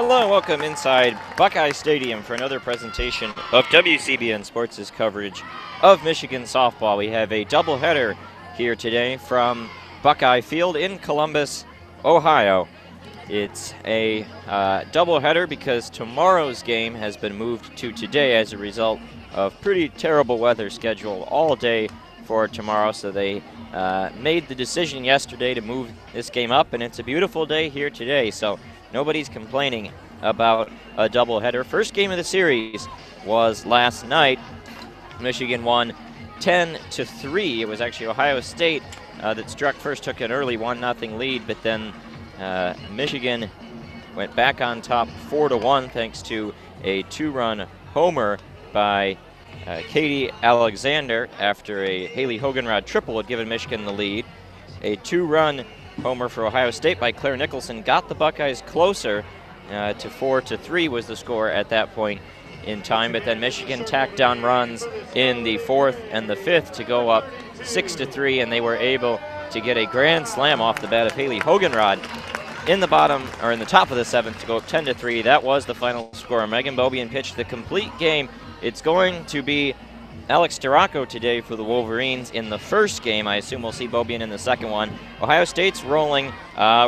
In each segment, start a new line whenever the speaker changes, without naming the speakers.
Hello, welcome inside Buckeye Stadium for another presentation of WCBN Sports' coverage of Michigan softball. We have a doubleheader here today from Buckeye Field in Columbus, Ohio. It's a doubleheader because tomorrow's game has been moved to today as a result of pretty terrible weather schedule all day for tomorrow. So they made the decision yesterday to move this game up, and it's a beautiful day here today. So nobody's complaining about a doubleheader. First game of the series was last night. Michigan won 10-3. It was actually Ohio State that struck first, took an early 1-0 lead, but then Michigan went back on top 4-1 thanks to a two-run homer by Katie Alexander after a Haley Hoganrod triple had given Michigan the lead. A two-run homer for Ohio State by Claire Nicholson got the Buckeyes closer to 4-3 was the score at that point in time, but then Michigan tacked down runs in the fourth and the fifth to go up 6-3, and they were able to get a grand slam off the bat of Haley Hoganrod in the bottom, or in the top of the seventh, to go up 10-3. That was the final score. Megan Beaubien pitched the complete game. It's going to be Alex Duraco today for the Wolverines in the first game. I assume we'll see Beaubien in the second one. Ohio State's rolling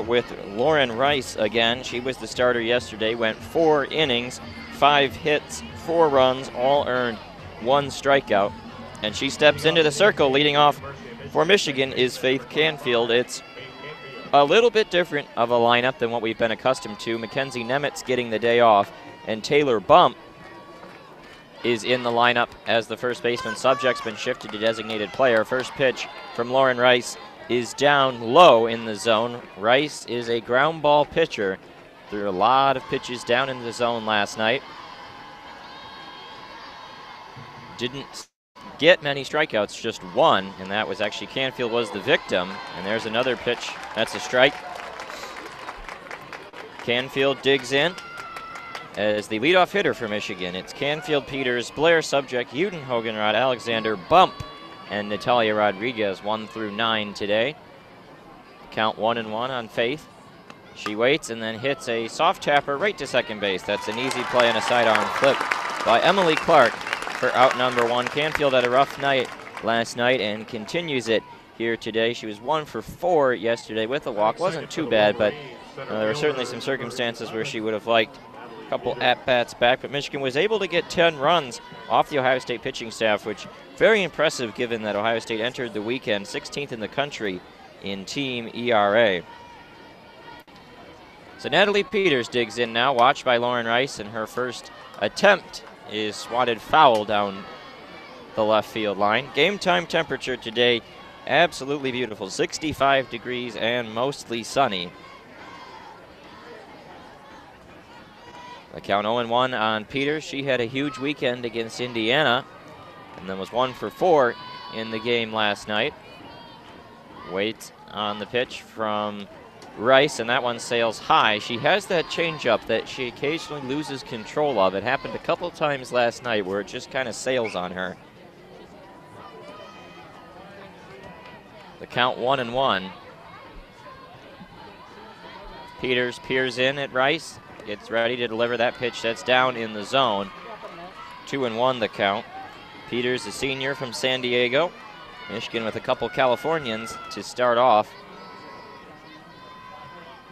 with Lauren Rice again. She was the starter yesterday, went 4 innings, 5 hits, 4 runs, all earned, 1 strikeout. And she steps into the circle. Leading off for Michigan is Faith Canfield. It's a little bit different of a lineup than what we've been accustomed to. Mackenzie Nemitz getting the day off, and Taylor Bump is in the lineup as the first baseman. Subject's been shifted to designated player. First pitch from Lauren Rice is down low in the zone. Rice is a ground ball pitcher. There were a lot of pitches down in the zone last night. Didn't get many strikeouts, just 1, and that was actually Canfield was the victim. And there's another pitch. That's a strike. Canfield digs in as the leadoff hitter for Michigan. It's Canfield, Peters, Blair, Subject, Uden, Hoganrod, Alexander, Bump, and Natalia Rodriguez, 1 through 9 today. Count 1-1 on Faith. She waits and then hits a soft tapper right to second base. That's an easy play and a sidearm flip by Emily Clark for out number 1. Canfield had a rough night last night and continues it here today. She was 1 for 4 yesterday with a walk. Wasn't too bad, but there were certainly some circumstances where she would have liked couple at-bats back, but Michigan was able to get 10 runs off the Ohio State pitching staff, which very impressive given that Ohio State entered the weekend 16th in the country in team ERA. So Natalie Peters digs in now, watched by Lauren Rice, and her first attempt is swatted foul down the left field line. Game time temperature today, absolutely beautiful, 65 degrees and mostly sunny. The count 0-1 on Peters. She had a huge weekend against Indiana and then was 1 for 4 in the game last night. Waits on the pitch from Rice, and that one sails high. She has that changeup that she occasionally loses control of. It happened a couple times last night where it just kind of sails on her. The count 1-1. Peters peers in at Rice. Gets ready to deliver that pitch that's down in the zone. 2-1 the count. Peters, a senior from San Diego. Michigan with a couple Californians to start off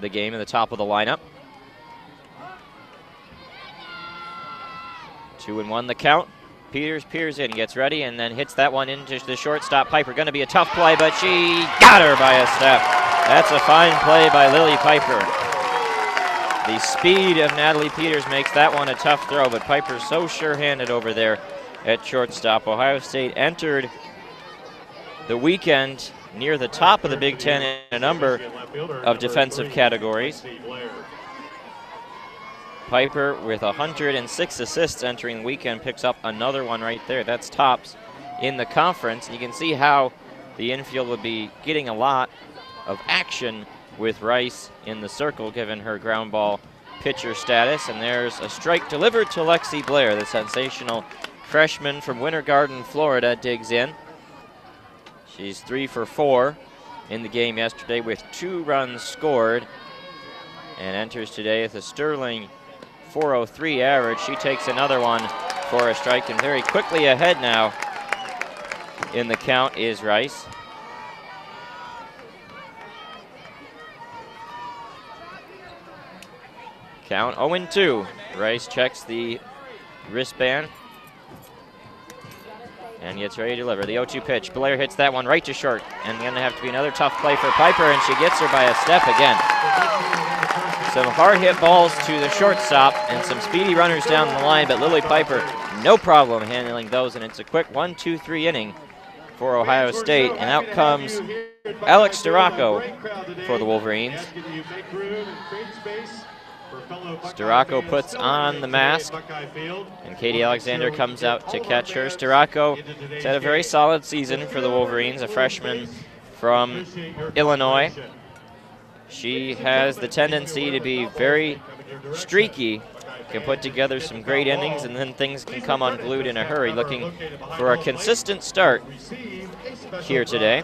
the game at the top of the lineup. 2-1 the count. Peters peers in, gets ready, and then hits that one into the shortstop. Piper going to be a tough play, but she got her by a step. That's a fine play by Lily Piper. The speed of Natalie Peters makes that one a tough throw, but Piper's so sure-handed over there at shortstop. Ohio State entered the weekend near the top of the Big Ten in a number of defensive categories. Piper, with 106 assists entering the weekend, picks up another one right there. That's tops in the conference. You can see how the infield would be getting a lot of action with Rice in the circle, given her ground ball pitcher status. And there's a strike delivered to Lexi Blair. The sensational freshman from Winter Garden, Florida, digs in. She's 3 for 4 in the game yesterday with 2 runs scored, and enters today with a sterling .403 average. She takes another one for a strike, and very quickly ahead now in the count is Rice. Count 0-2. Rice checks the wristband and gets ready to deliver. The 0-2 pitch. Blair hits that one right to short, and going to have to be another tough play for Piper, and she gets her by a step again. Some hard hit balls to the shortstop and some speedy runners down the line, but Lily Piper, no problem handling those, and it's a quick 1-2-3 inning for Ohio State, and out comes Alex Storako for the Wolverines. Storako puts on the mask, and Katie Alexander comes out to catch her. Storako has had a very solid season for the Wolverines, a freshman from Illinois. She has the tendency to be very streaky, can put together some great innings, and then things can come unglued in a hurry. Looking for a consistent start here today.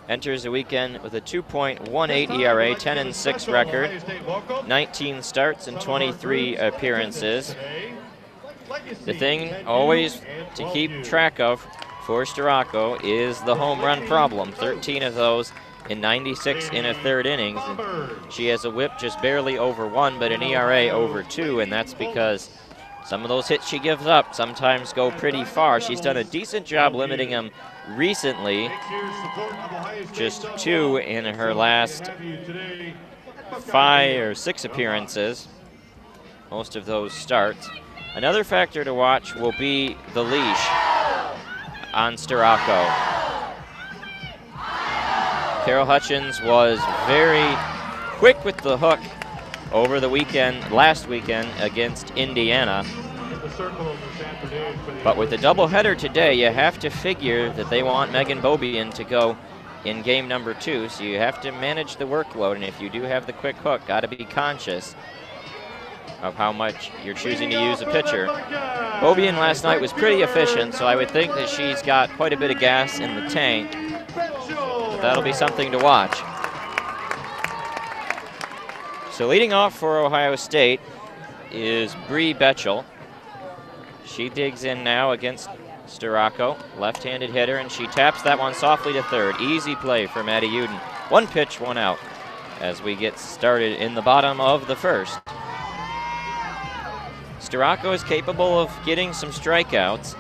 Enters the weekend with a 2.18 ERA, 10-6 record, 19 starts and 23 appearances. The thing always to keep track of for Storako is the home run problem. 13 of those in 96 in a third innings. And she has a whip just barely over 1, but an ERA over 2, and that's because some of those hits she gives up sometimes go pretty far. She's done a decent job limiting them recently, just 2 in her last 5 or 6 appearances, most of those starts. Another factor to watch will be the leash on Storako. Carol Hutchins was very quick with the hook over the weekend, last weekend against Indiana. But with the doubleheader today, you have to figure that they want Megan Bobian to go in game number 2, so you have to manage the workload, and if you do have the quick hook, got to be conscious of how much you're choosing to use a pitcher. Bobian last night was pretty efficient, so I would think that she's got quite a bit of gas in the tank. But that'll be something to watch. So leading off for Ohio State is Bree Betchel. She digs in now against Storako, left-handed hitter, and she taps that one softly to third. Easy play for Maddie Uden. 1 pitch, 1 out as we get started in the bottom of the first. Storako is capable of getting some strikeouts.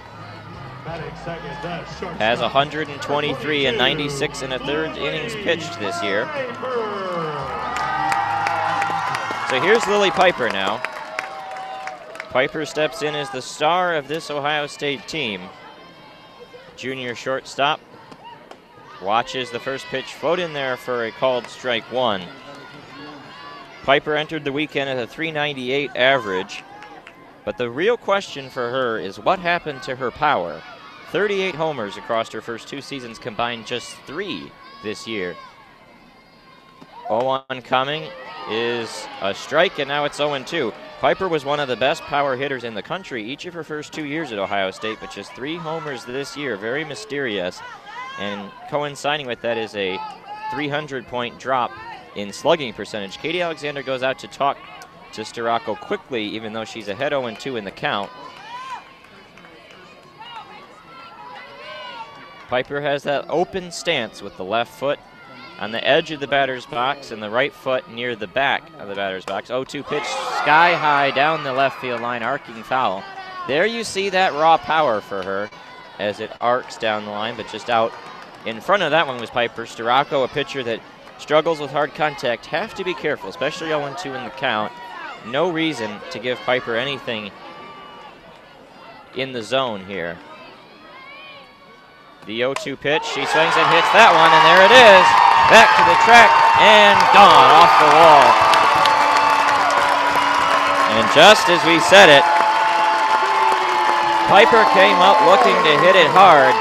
Has 123 and 96 in a third innings pitched this year. So here's Lily Piper now. Piper steps in as the star of this Ohio State team. Junior shortstop watches the first pitch float in there for a called strike 1. Piper entered the weekend at a .398 average, but the real question for her is what happened to her power. 38 homers across her first 2 seasons, combined just 3 this year. 0-1 coming is a strike, and now it's 0-2. Piper was one of the best power hitters in the country each of her first 2 years at Ohio State, but just 3 homers this year, very mysterious. And coinciding with that is a 300-point drop in slugging percentage. Katie Alexander goes out to talk to Storako quickly, even though she's ahead 0-2 in the count. Piper has that open stance with the left foot on the edge of the batter's box and the right foot near the back of the batter's box. 0-2 pitch sky high down the left field line, arcing foul. There you see that raw power for her as it arcs down the line, but just out in front of that one was Piper. Storako, a pitcher that struggles with hard contact, have to be careful, especially 0-2 in the count. No reason to give Piper anything in the zone here. The 0-2 pitch, she swings and hits that one, and there it is. Back to the track and gone off the wall. And just as we said it, Piper came up looking to hit it hard,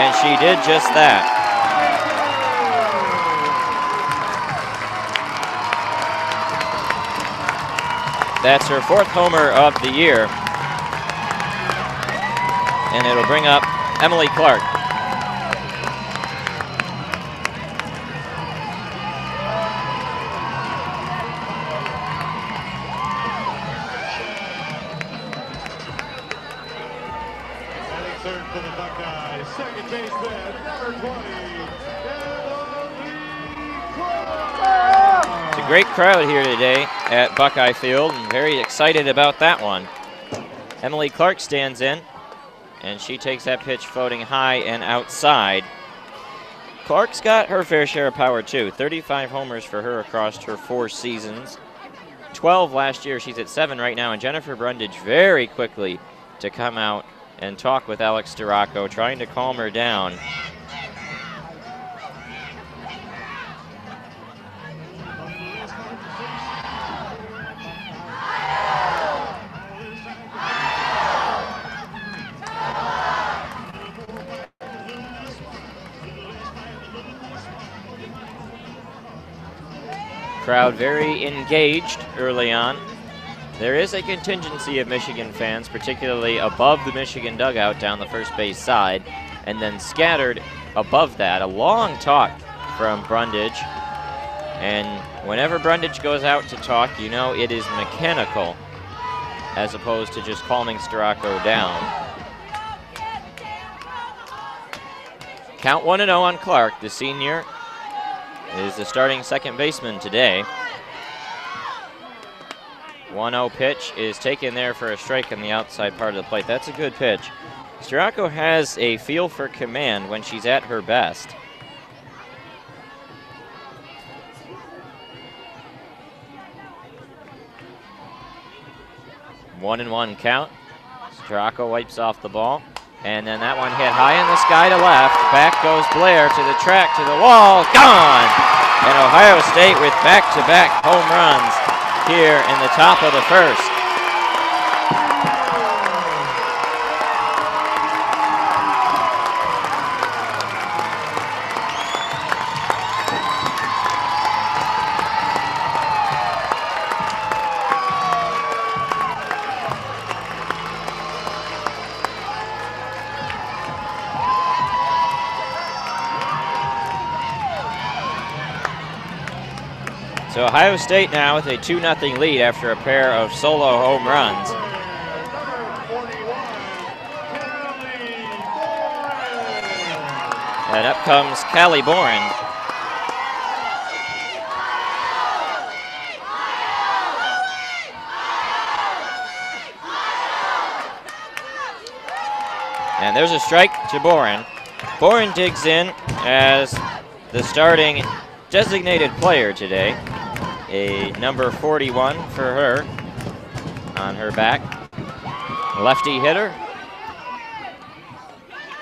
and she did just that. That's her 4th homer of the year. And it'll bring up Emily Clark. It's a great crowd here today at Buckeye Field, and very excited about that one. Emily Clark stands in, and she takes that pitch floating high and outside. Clark's got her fair share of power too. 35 homers for her across her 4 seasons. 12 last year. She's at 7 right now. And Jennifer Brundage very quickly to come out and talk with Alex Storako, trying to calm her down. Crowd very engaged early on. There is a contingency of Michigan fans, particularly above the Michigan dugout down the first base side, and then scattered above that. A long talk from Brundage, and whenever Brundage goes out to talk, you know it is mechanical as opposed to just calming Storako down. Count 1-0 on Clark. The senior is the starting second baseman today. 1-0 pitch is taken there for a strike on the outside part of the plate. That's a good pitch. Storako has a feel for command when she's at her best. One and one count. Storako wipes off the ball. And then that one hit high in the sky to left. Back goes Blair to the track, to the wall, gone! And Ohio State with back-to-back home runs here in the top of the first. So Ohio State now with a 2-0 lead after a pair of solo home runs. And up comes Callie Boren. And there's a strike to Boren. Boren digs in as the starting designated player today. A number 41 for her on her back. Lefty hitter.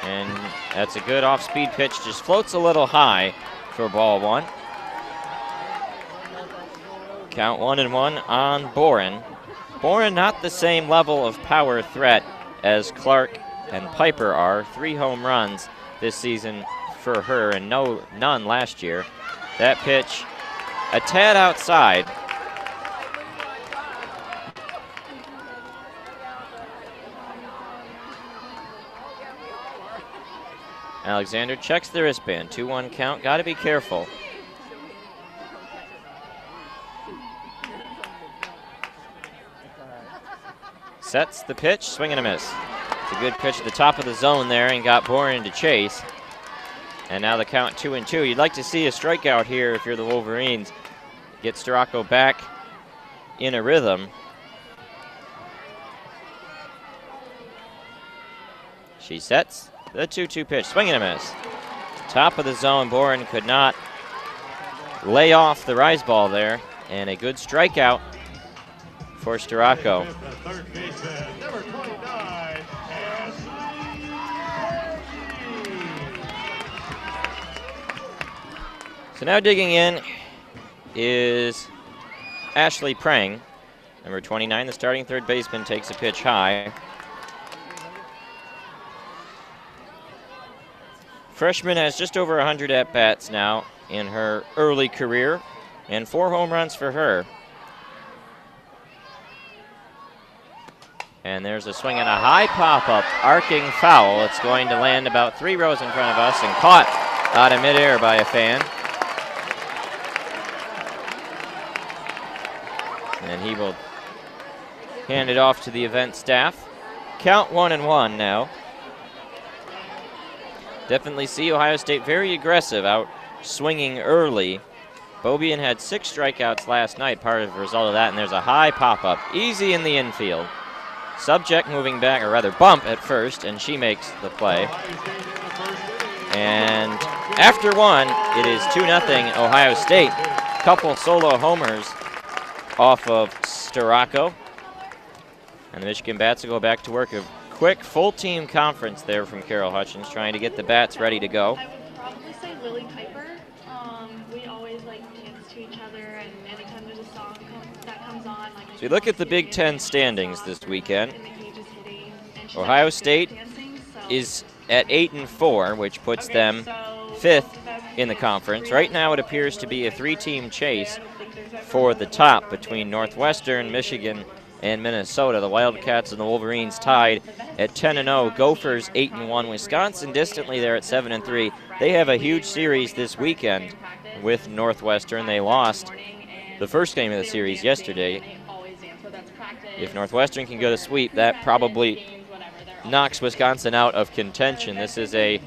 And that's a good off-speed pitch. Just floats a little high for ball one. Count 1-1 on Boren. Boren not the same level of power threat as Clark and Piper are. 3 home runs this season for her and none last year. That pitch a tad outside. Alexander checks the wristband. 2-1 count. Got to be careful. Sets the pitch. Swing and a miss. It's a good pitch at the top of the zone there and got Boren to chase. And now the count 2-2. You'd like to see a strikeout here if you're the Wolverines. Get Storako back in a rhythm. She sets the 2-2 pitch. Swing and a miss. Top of the zone. Boren could not lay off the rise ball there. And a good strikeout for Storako. So now digging in is Ashley Prang. Number 29, the starting third baseman, takes a pitch high. Freshman has just over 100 at-bats now in her early career, and 4 home runs for her. And there's a swing and a high pop-up, arcing foul. It's going to land about 3 rows in front of us and caught out of midair by a fan. And he will hand it off to the event staff. Count 1-1 now. definitely see Ohio State very aggressive, out swinging early. Beaubien had 6 strikeouts last night, part of the result of that, and there's a high pop-up, easy in the infield. Subject moving back, or rather bump at first, and she makes the play. And after 1, it is 2-0 Ohio State. Couple solo homers off of Starocco. And the Michigan Bats will go back to work. A quick full-team conference there from Carol Hutchins, trying to get the Bats ready to go.
I would probably say Lily Piper. We always like dance to each other, and anytime there's a song that comes on, like.
So you look at the Big Ten standings this weekend. Ohio State is at 8-4, which puts them 5th in the conference. Right now it appears to be a 3-team chase for the top between Northwestern, Michigan, and Minnesota. The Wildcats and the Wolverines tied at 10-0. Gophers 8-1. Wisconsin distantly there at 7-3. They have a huge series this weekend with Northwestern. They lost the first game of the series yesterday. If Northwestern can go to sweep, that probably knocks Wisconsin out of contention. This is a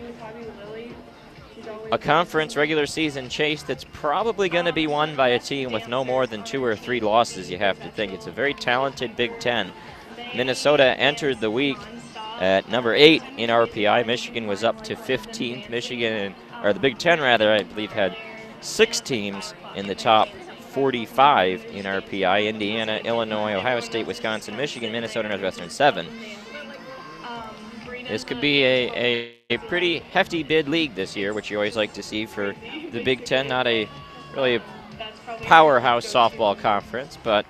conference regular season chase that's probably going to be won by a team with no more than 2 or 3 losses, you have to think. It's a very talented Big Ten. Minnesota entered the week at number 8 in RPI. Michigan was up to 15th. Michigan, or the Big Ten rather, I believe had 6 teams in the top 45 in RPI. Indiana, Illinois, Ohio State, Wisconsin, Michigan, Minnesota, Northwestern 7. This could be a pretty hefty bid league this year, which you always like to see for the Big Ten. Not a really a powerhouse softball conference, but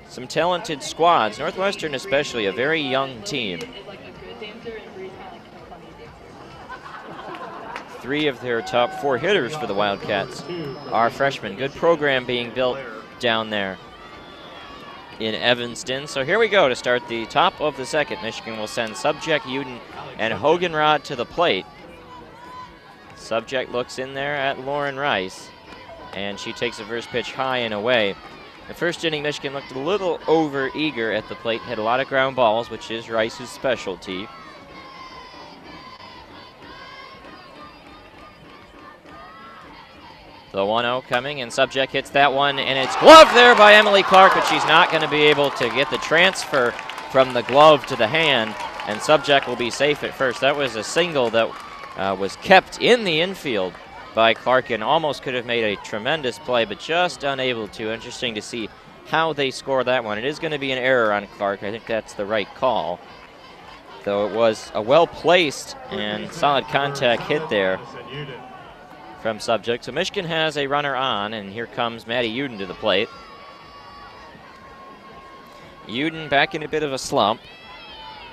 some talented squads. Northwestern especially, a very young team. 3 of their top 4 hitters for the Wildcats are freshmen. Good program being built down there in Evanston. So here we go to start the top of the 2nd. Michigan will send Subject, Uden, and Hoganrod to the plate. Subject looks in there at Lauren Rice, and she takes a first pitch high and away. The first inning, Michigan looked a little over-eager at the plate, had a lot of ground balls, which is Rice's specialty. The 1-0 coming, and Subject hits that one, and it's gloved there by Emily Clark, but she's not going to be able to get the transfer from the glove to the hand, and Subject will be safe at first. That was a single that was kept in the infield by Clark and almost could have made a tremendous play, but just unable to. Interesting to see how they score that one. It is going to be an error on Clark. I think that's the right call, though it was a well-placed and solid contact hit there from Subject. So Michigan has a runner on, and here comes Maddie Uden to the plate. Uden back in a bit of a slump.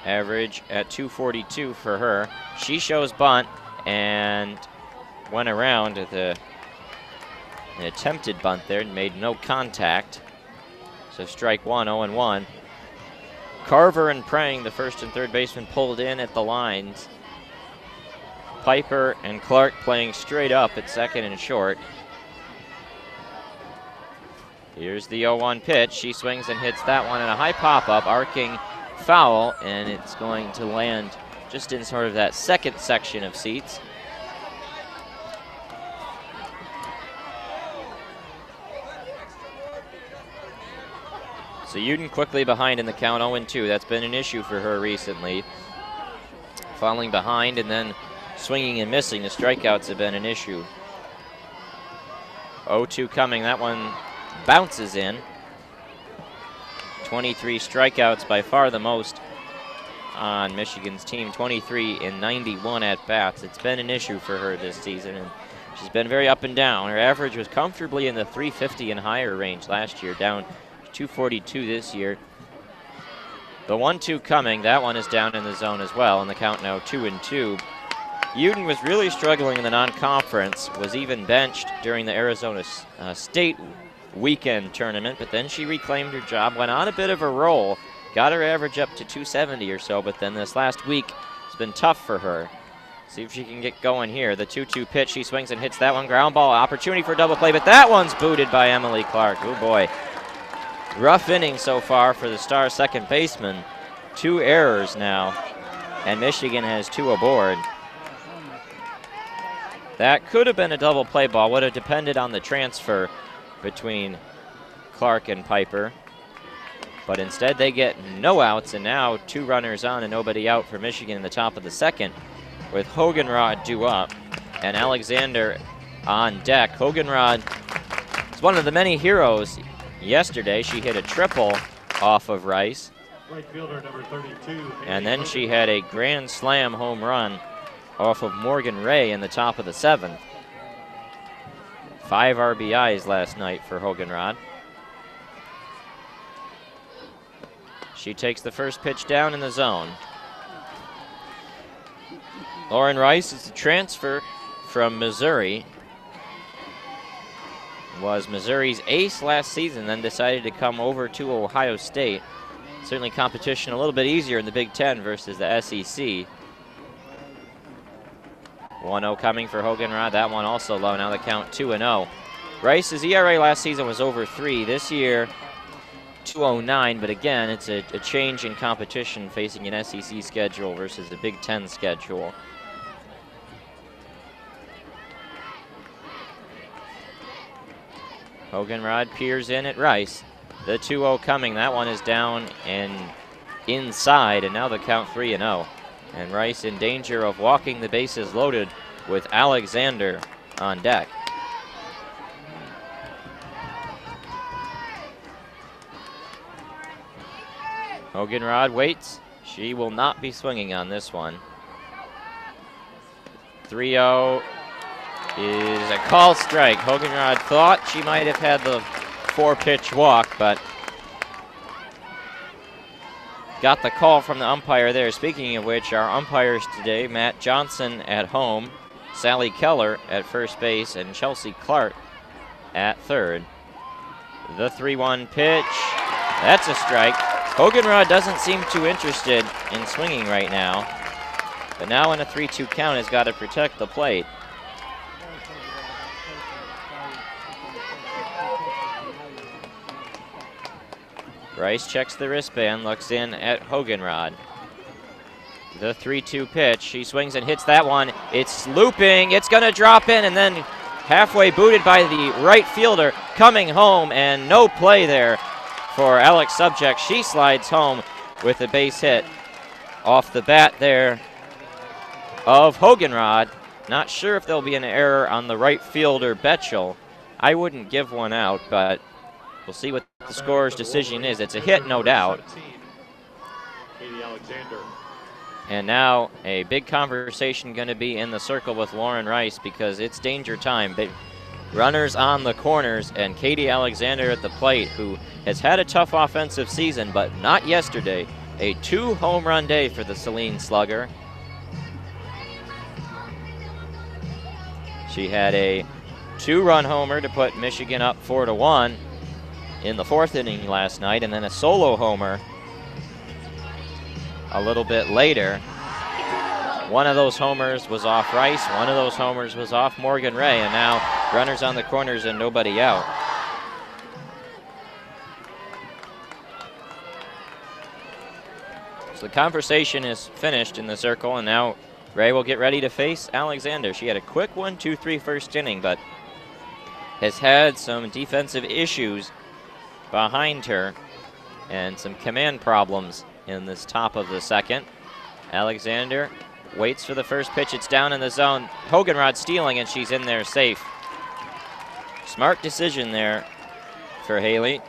Average at 242 for her. She shows bunt and went around at an attempted bunt there and made no contact. So strike 1, 0-1. Carver and Prang, the first and third baseman, pulled in at the lines. Piper and Clark playing straight up at second and short. Here's the 0-1 pitch. She swings and hits that one in a high pop-up, arcing foul, and it's going to land just in sort of that second section of seats. So Uden quickly behind in the count, 0-2. That's been an issue for her recently. Falling behind and then swinging and missing. The strikeouts have been an issue. 0-2 coming. That one bounces in. 23 strikeouts, by far the most on Michigan's team. 23 in 91 at-bats. It's been an issue for her this season, and she's been very up and down. Her average was comfortably in the 350 and higher range last year, down to 242 this year. The 1-2 coming. That one is down in the zone as well, and the count now 2-2. Uden was really struggling in the non-conference, was even benched during the Arizona State weekend tournament, but then she reclaimed her job, went on a bit of a roll, got her average up to 270 or so, but then this last week it's been tough for her. See if she can get going here. The 2-2 pitch, she swings and hits that one, ground ball, opportunity for a double play, but that one's booted by Emily Clark. Oh boy. Rough inning so far for the star second baseman. 2 errors now, and Michigan has 2 aboard. That could have been a double play ball. Would have depended on the transfer between Clark and Piper. But instead they get no outs, and now 2 runners on and nobody out for Michigan in the top of the second with Hoganrod due up and Alexander on deck. Hoganrod is one of the many heroes yesterday. She hit a triple off of Rice.
Right fielder number 32.
And then she had a grand slam home run off of Morgan Ray in the top of the 7th. 5 RBIs last night for Hoganrod. She takes the first pitch down in the zone. Lauren Rice is a transfer from Missouri. Was Missouri's ace last season, then decided to come over to Ohio State. Certainly competition a little bit easier in the Big Ten versus the SEC. 1-0 coming for Hoganrod. That one also low. Now the count 2-0. Rice's ERA last season was over 3. This year, 2.09. But again, it's a change in competition facing an SEC schedule versus a Big Ten schedule. Hoganrod peers in at Rice. The 2-0 coming. That one is down and inside, and now the count 3-0. And Rice in danger of walking the bases loaded with Alexander on deck. Hoganrod waits. She will not be swinging on this one. 3-0 is a call strike. Hoganrod thought she might have had the 4-pitch walk, but got the call from the umpire there. Speaking of which, our umpires today, Matt Johnson at home, Sally Keller at first base, and Chelsea Clark at third. The 3-1 pitch, that's a strike. Hoganrod doesn't seem too interested in swinging right now, but now in a 3-2 count has got to protect the plate. Rice checks the wristband, looks in at Hoganrod. The 3-2 pitch, she swings and hits that one. It's looping, it's gonna drop in, and then halfway booted by the right fielder, coming home, and no play there for Alex Subject. She slides home with a base hit off the bat there of Hoganrod. Not sure if there'll be an error on the right fielder, Betchel. I wouldn't give one out, but we'll see what the scorer's decision is. It's a hit, no doubt. And now a big conversation going to be in the circle with Lauren Rice because it's danger time. But runners on the corners, and Katie Alexander at the plate, who has had a tough offensive season, but not yesterday. A 2-home-run day for the Saline Slugger. She had a 2-run homer to put Michigan up 4-1 in the 4th inning last night, and then a solo homer a little bit later. One of those homers was off Rice, one of those homers was off Morgan Ray, and now runners on the corners and nobody out. So the conversation is finished in the circle, and now Ray will get ready to face Alexander. She had a quick 1-2-3 first inning, but has had some defensive issues behind her and some command problems in this top of the second. Alexander waits for the first pitch. It's down in the zone. Hoganrod stealing, and she's in there safe. Smart decision there for Haley.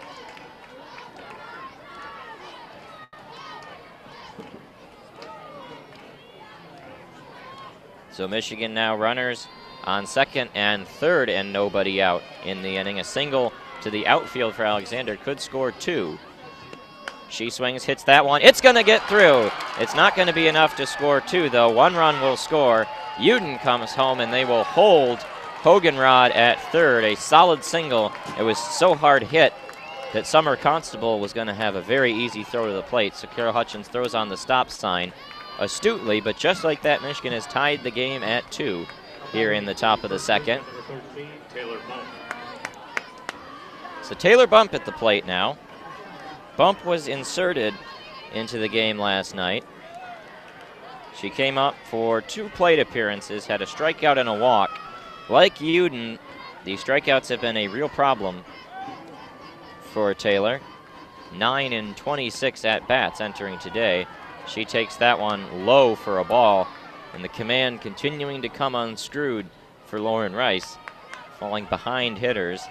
So Michigan now runners on second and third and nobody out in the inning. A single to the outfield for Alexander could score 2. She swings, hits that one. It's going to get through. It's not going to be enough to score 2, though. 1 run will score. Uden comes home, and they will hold Hoganrod at third. A solid single. It was so hard hit that Summer Constable was going to have a very easy throw to the plate. So Carol Hutchins throws on the stop sign astutely, but just like that, Michigan has tied the game at 2 here in the top of the second. So Taylor Bump at the plate now. Bump was inserted into the game last night. She came up for 2 plate appearances, had a strikeout and a walk, Like Uden, the strikeouts have been a real problem for Taylor. 9 in 26 at-bats entering today. She takes that one low for a ball, and the command continuing to come unscrewed for Lauren Rice, falling behind hitters,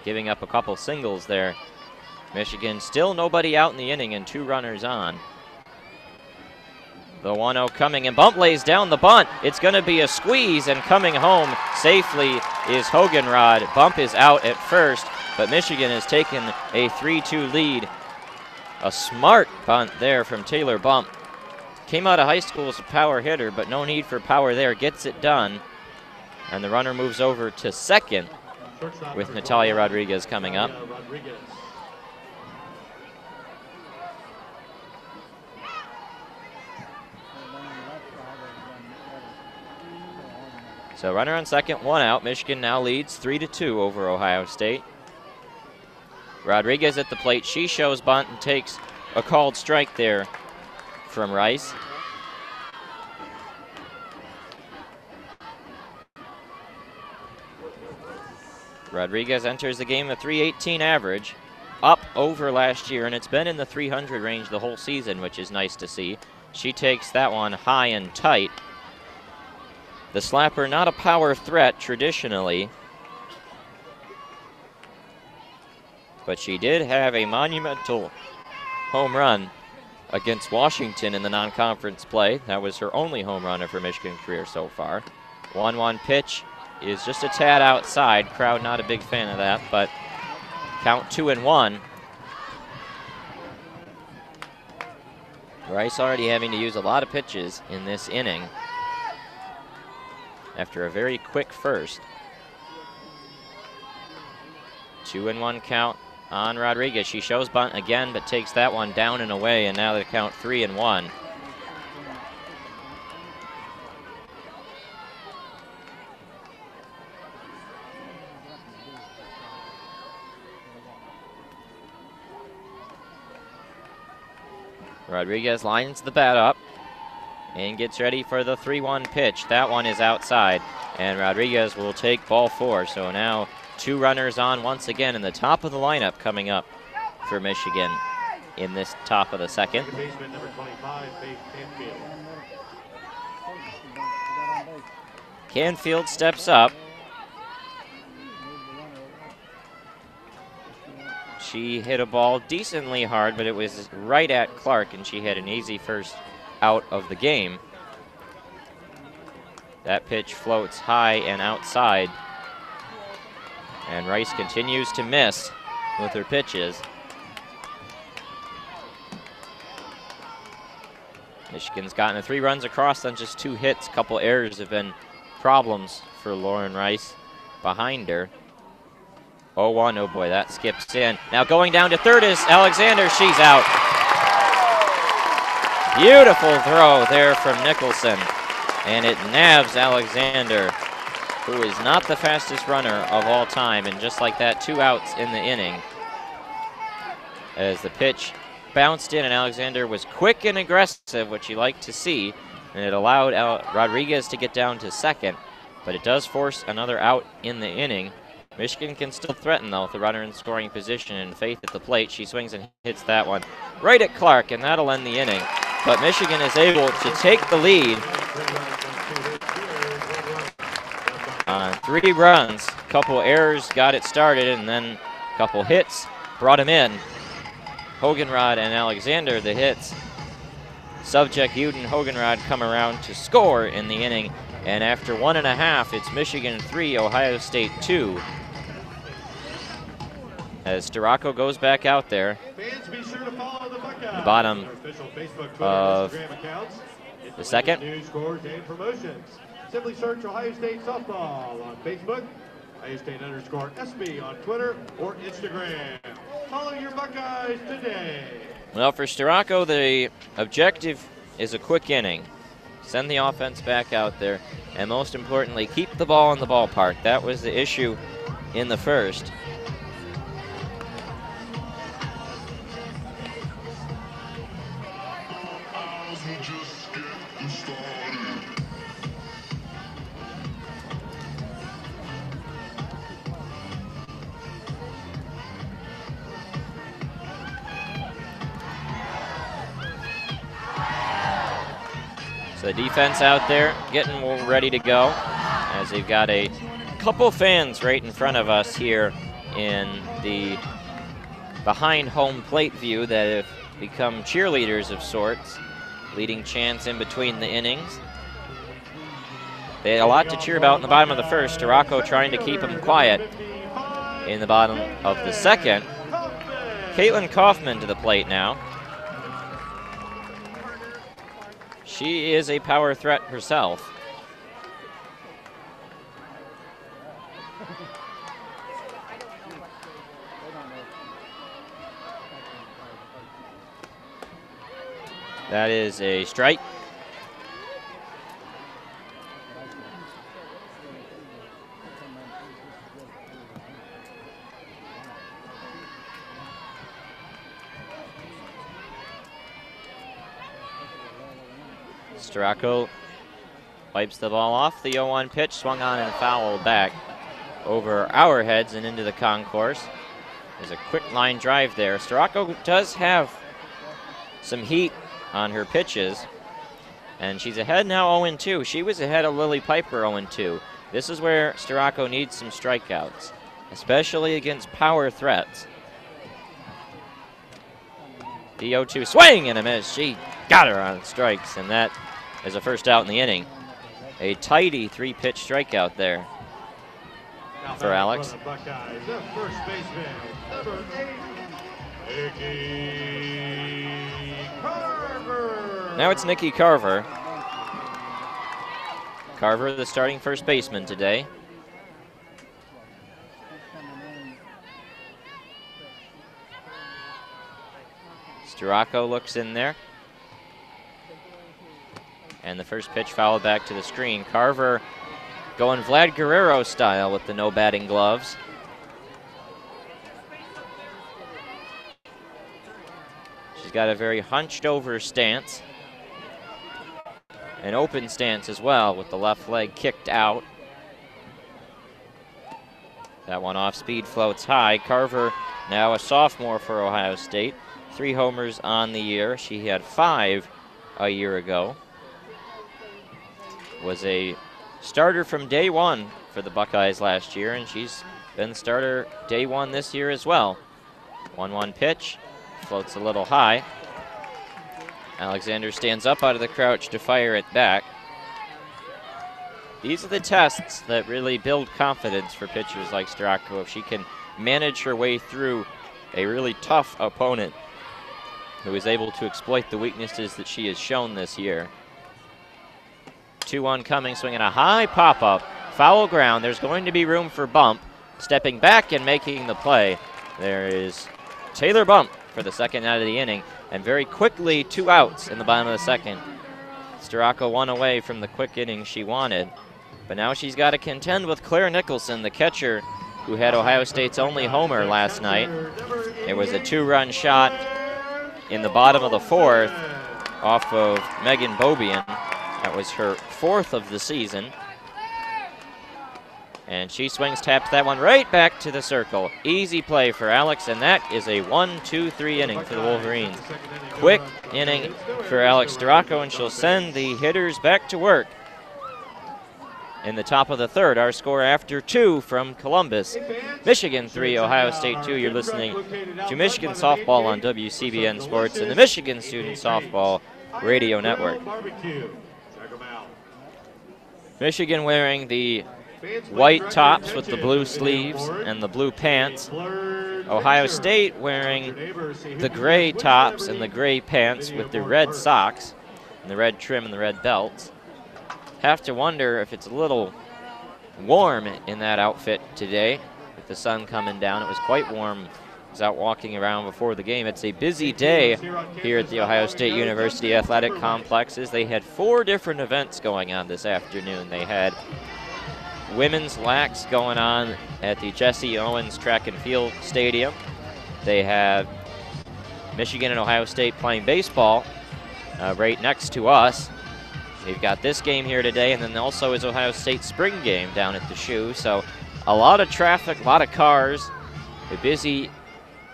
giving up a couple singles there. Michigan still nobody out in the inning and 2 runners on. The 1-0 coming, and Bump lays down the bunt. It's going to be a squeeze, and coming home safely is Hogenrod. Bump is out at first, but Michigan has taken a 3-2 lead. A smart bunt there from Taylor Bump. Came out of high school as a power hitter, but no need for power there. Gets it done, and the runner moves over to second with Natalia Rodriguez coming up. So runner on second, 1 out. Michigan now leads 3-2 over Ohio State. Rodriguez at the plate. She shows bunt and takes a called strike there from Rice. Rodriguez enters the game with a .318 average, up over last year, and it's been in the 300 range the whole season, which is nice to see. She takes that one high and tight. The slapper, not a power threat traditionally, but she did have a monumental home run against Washington in the non-conference play. That was her only home run of her Michigan career so far. 1-1 pitch is just a tad outside. Crowd not a big fan of that, but count 2-1. Rice already having to use a lot of pitches in this inning after a very quick first. 2-1 count on Rodriguez. She shows bunt again, but takes that one down and away, and now they count 3-1. Rodriguez lines the bat up and gets ready for the 3-1 pitch. That one is outside, and Rodriguez will take ball 4. So now 2 runners on once again in the top of the lineup coming up for Michigan in this top of the second.
Baseman number 25, Canfield.
Canfield steps up. She hit a ball decently hard, but it was right at Clark, and she had an easy first out of the game. That pitch floats high and outside, and Rice continues to miss with her pitches. Michigan's gotten 3 runs across on just 2 hits. A couple errors have been problems for Lauren Rice behind her. 0-1, oh boy, that skips in. Now going down to third is Alexander, she's out. Beautiful throw there from Nicholson, and it nabs Alexander, who is not the fastest runner of all time, and just like that, 2 outs in the inning. As the pitch bounced in, and Alexander was quick and aggressive, which you like to see, and it allowed Rodriguez to get down to second, but it does force another out in the inning. Michigan can still threaten, though, with the runner in scoring position, and Faith at the plate. She swings and hits that one right at Clark, and that'll end the inning. But Michigan is able to take the lead on 3 runs. A couple errors got it started, and then a couple hits brought him in. Hogenrod and Alexander, the hits. Subject, Uden, Hogenrod come around to score in the inning. And after 1.5, it's Michigan 3, Ohio State 2. As Storako goes back out there,
Fans, be sure to follow the Buckeyes
the bottom
on our official Facebook, Twitter,
of
Instagram accounts.
the second.
News, scores, and promotions. Simply search Ohio State Softball on Facebook, Ohio State_SB on Twitter or Instagram. Follow your Buckeyes today.
Well, for Storako, the objective is a quick inning. Send the offense back out there, and most importantly, keep the ball in the ballpark. That was the issue in the first. The defense out there getting ready to go, as they've got a couple fans right in front of us here in the behind home plate view that have become cheerleaders of sorts, leading chants in between the innings. They had a lot to cheer about in the bottom of the first. Tarocco trying to keep them quiet in the bottom of the second. Caitlin Kaufman to the plate now. She is a power threat herself. That is a strike. Tarocco wipes the ball off. The 0-1 pitch swung on and fouled back over our heads and into the concourse. There's a quick line drive there. Tarocco does have some heat on her pitches, and she's ahead now 0-2. She was ahead of Lily Piper 0-2. This is where Tarocco needs some strikeouts, especially against power threats. The 0-2 swing and a miss. She got her on strikes, and that is a first out in the inning. A tidy 3-pitch strikeout there for Alex.
Buckeyes, the first baseman, number 8, Nikki Carver.
Now it's Nikki Carver. Carver, the starting first baseman today. Tarocco looks in there. And the first pitch fouled back to the screen. Carver going Vlad Guerrero style with the no batting gloves. She's got a very hunched over stance. An open stance as well with the left leg kicked out. That one off speed floats high. Carver now a sophomore for Ohio State. 3 homers on the year. She had 5 a year ago. Was a starter from day one for the Buckeyes last year, and she's been starter day one this year as well. 1-1 pitch, floats a little high. Alexander stands up out of the crouch to fire it back. These are the tests that really build confidence for pitchers like Tarocco. If she can manage her way through a really tough opponent who is able to exploit the weaknesses that she has shown this year. 2-1 coming, swinging a high pop-up, foul ground. There's going to be room for Bump. Stepping back and making the play, there is Taylor Bump for the second out of the inning, and very quickly 2 outs in the bottom of the second. Tarocco 1 away from the quick inning she wanted, but now she's got to contend with Claire Nicholson, the catcher who had Ohio State's only homer last night. It was a 2-run shot in the bottom of the 4th off of Megan Bobian. That was her 4th of the season. And she swings, taps that one right back to the circle. Easy play for Alex, and that is a 1-2-3 inning for the Wolverines. Quick inning for Alex Tarocco, and she'll send the hitters back to work. In the top of the 3rd, our score after 2 from Columbus. Michigan 3, Ohio State 2. You're listening to Michigan Softball on WCBN Sports and the Michigan Student Softball Radio Network. Michigan wearing the white tops with the blue sleeves and the blue pants. Ohio State wearing the gray tops and the gray pants with the red socks and the red trim and the red belts. Have to wonder if it's a little warm in that outfit today with the sun coming down. It was quite warm. I was out walking around before the game. It's a busy day here at the Ohio State University Athletic Complexes. They had 4 different events going on this afternoon. They had women's lax going on at the Jesse Owens Track and Field Stadium. They have Michigan and Ohio State playing baseball right next to us. We've got this game here today, and then also is Ohio State's spring game down at the Shoe. So a lot of traffic, a lot of cars, a busy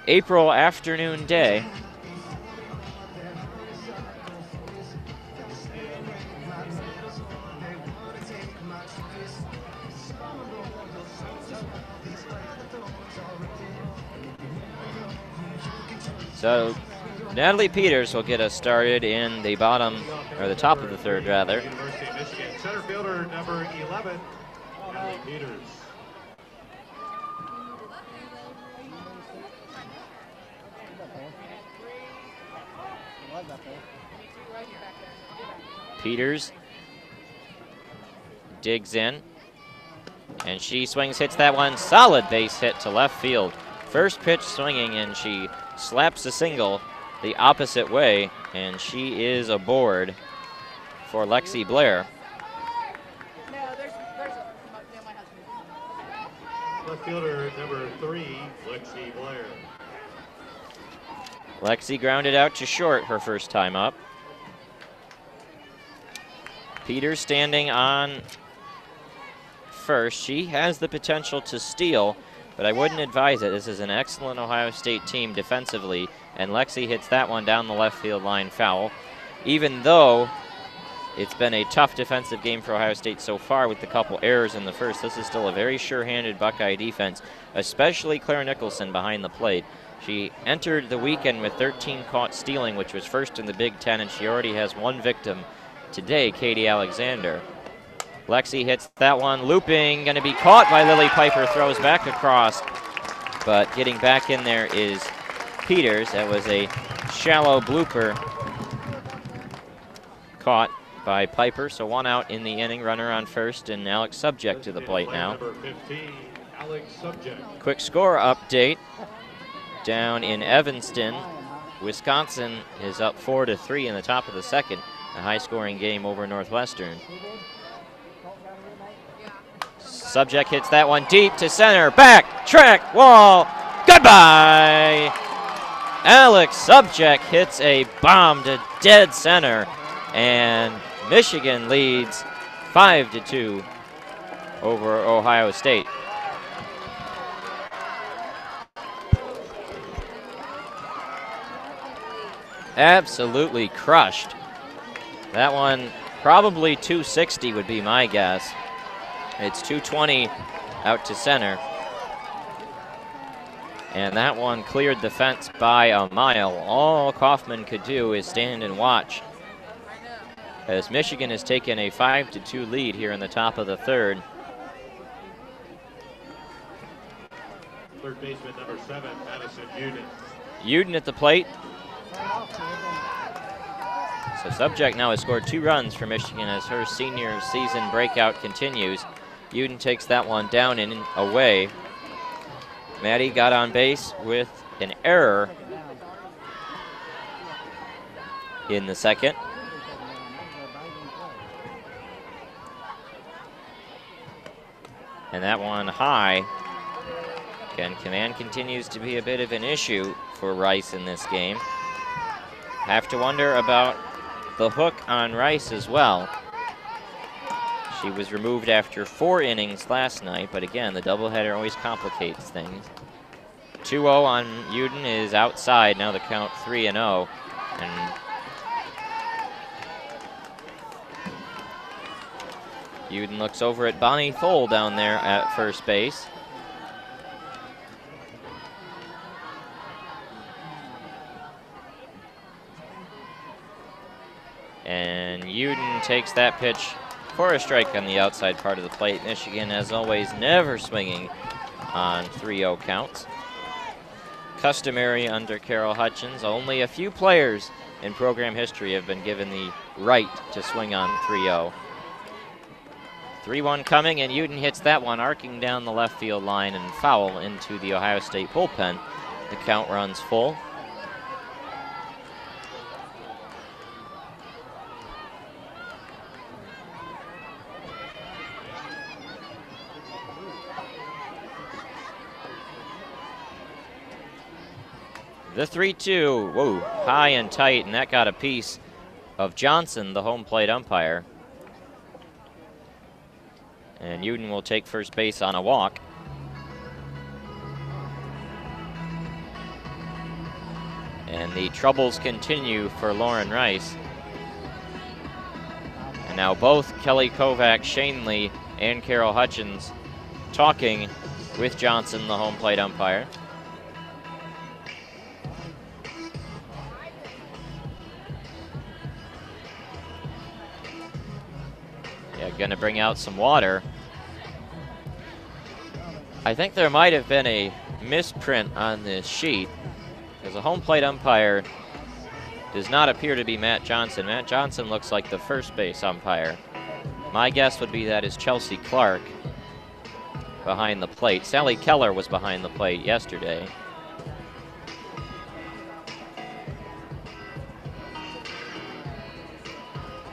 April afternoon day. So Natalie Peters will get us started in the bottom, or the top of the third, rather.
University of Michigan, center fielder number 11, Natalie Peters.
Peters digs in, and she swings, hits that one. Solid base hit to left field. First pitch swinging, and she slaps a single the opposite way, and she is aboard for Lexi Blair.
Left fielder number 3, Lexi Blair.
Lexi grounded out to short her first time up. Peters standing on first. She has the potential to steal, but I wouldn't advise it. This is an excellent Ohio State team defensively, and Lexi hits that one down the left field line foul. Even though it's been a tough defensive game for Ohio State so far with a couple errors in the first, this is still a very sure-handed Buckeye defense, especially Claire Nicholson behind the plate. She entered the weekend with 13 caught stealing, which was first in the Big Ten, and she already has one victim today, Katie Alexander. Lexi hits that one, looping, going to be caught by Lily Piper, throws back across, but getting back in there is Peters. That was a shallow blooper caught by Piper, so one out in the inning, runner on first, and Alex Subject to the plate now.
Number 15, Alex Subject.
Quick score update down in Evanston. Wisconsin is up 4-3 in the top of the second. A high-scoring game over Northwestern. Subject hits that one deep to center. Back, track, wall, goodbye! Alex Subject hits a bomb to dead center, and Michigan leads 5-2 over Ohio State. Absolutely crushed. That one, probably 260 would be my guess. It's 220 out to center. And that one cleared the fence by a mile. All Kaufman could do is stand and watch as Michigan has taken a 5-2 lead here in the top of the third.
Third baseman number 7, Madison Uden.
Uden at the plate. So Subject now has scored 2 runs for Michigan as her senior season breakout continues. Uden takes that one down and away. Maddie got on base with an error in the second. And that one high. Again, command continues to be a bit of an issue for Rice in this game. Have to wonder about the hook on Rice as well. She was removed after 4 innings last night, but again, the doubleheader always complicates things. 2-0 on Uden is outside, now the count 3-0. And Uden looks over at Bonnie Thole down there at first base. And Uden takes that pitch for a strike on the outside part of the plate. Michigan, as always, never swinging on 3-0 counts. Customary under Carol Hutchins. Only a few players in program history have been given the right to swing on 3-0. 3-1 coming, and Uden hits that one, arcing down the left field line and foul into the Ohio State bullpen. The count runs full. The 3-2, whoa, high and tight, and that got a piece of Johnson, the home plate umpire. And Uden will take first base on a walk. And the troubles continue for Lauren Rice. And now both Kelly Kovac, Shane Lee, and Carol Hutchins talking with Johnson, the home plate umpire. going to bring out some water. I think there might have been a misprint on this sheet, because the home plate umpire does not appear to be Matt Johnson. Matt Johnson looks like the first base umpire. My guess would be that is Chelsea Clark behind the plate. Sally Keller was behind the plate yesterday.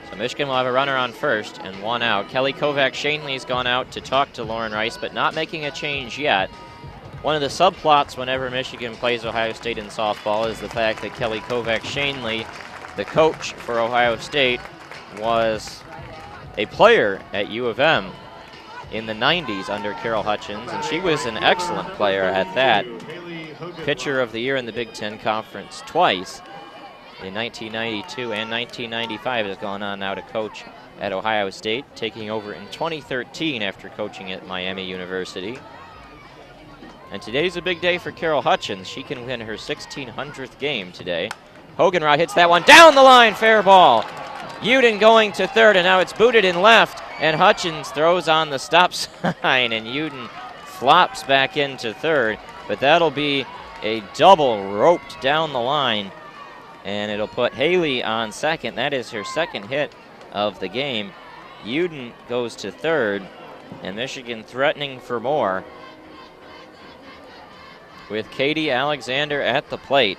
So Michigan will have a runner on first and one out. Kelly Kovac-Shanley's gone out to talk to Lauren Rice, but not making a change yet. One of the subplots whenever Michigan plays Ohio State in softball is the fact that Kelly Kovac-Shanley, the coach for Ohio State, was a player at U of M in the 90s under Carol Hutchins, and she was an excellent player at that. Pitcher of the Year in the Big Ten Conference twice in 1992 and 1995, has gone on now to coach at Ohio State, taking over in 2013 after coaching at Miami University. And today's a big day for Carol Hutchins. She can win her 1600th game today. Hogenrod hits that one down the line, fair ball. Uden going to third, and now it's booted in left, and Hutchins throws on the stop sign, and Uden flops back into third, but that'll be a double roped down the line, and it'll put Haley on second. That is her second hit of the game. Uden goes to third, and Michigan threatening for more with Katie Alexander at the plate.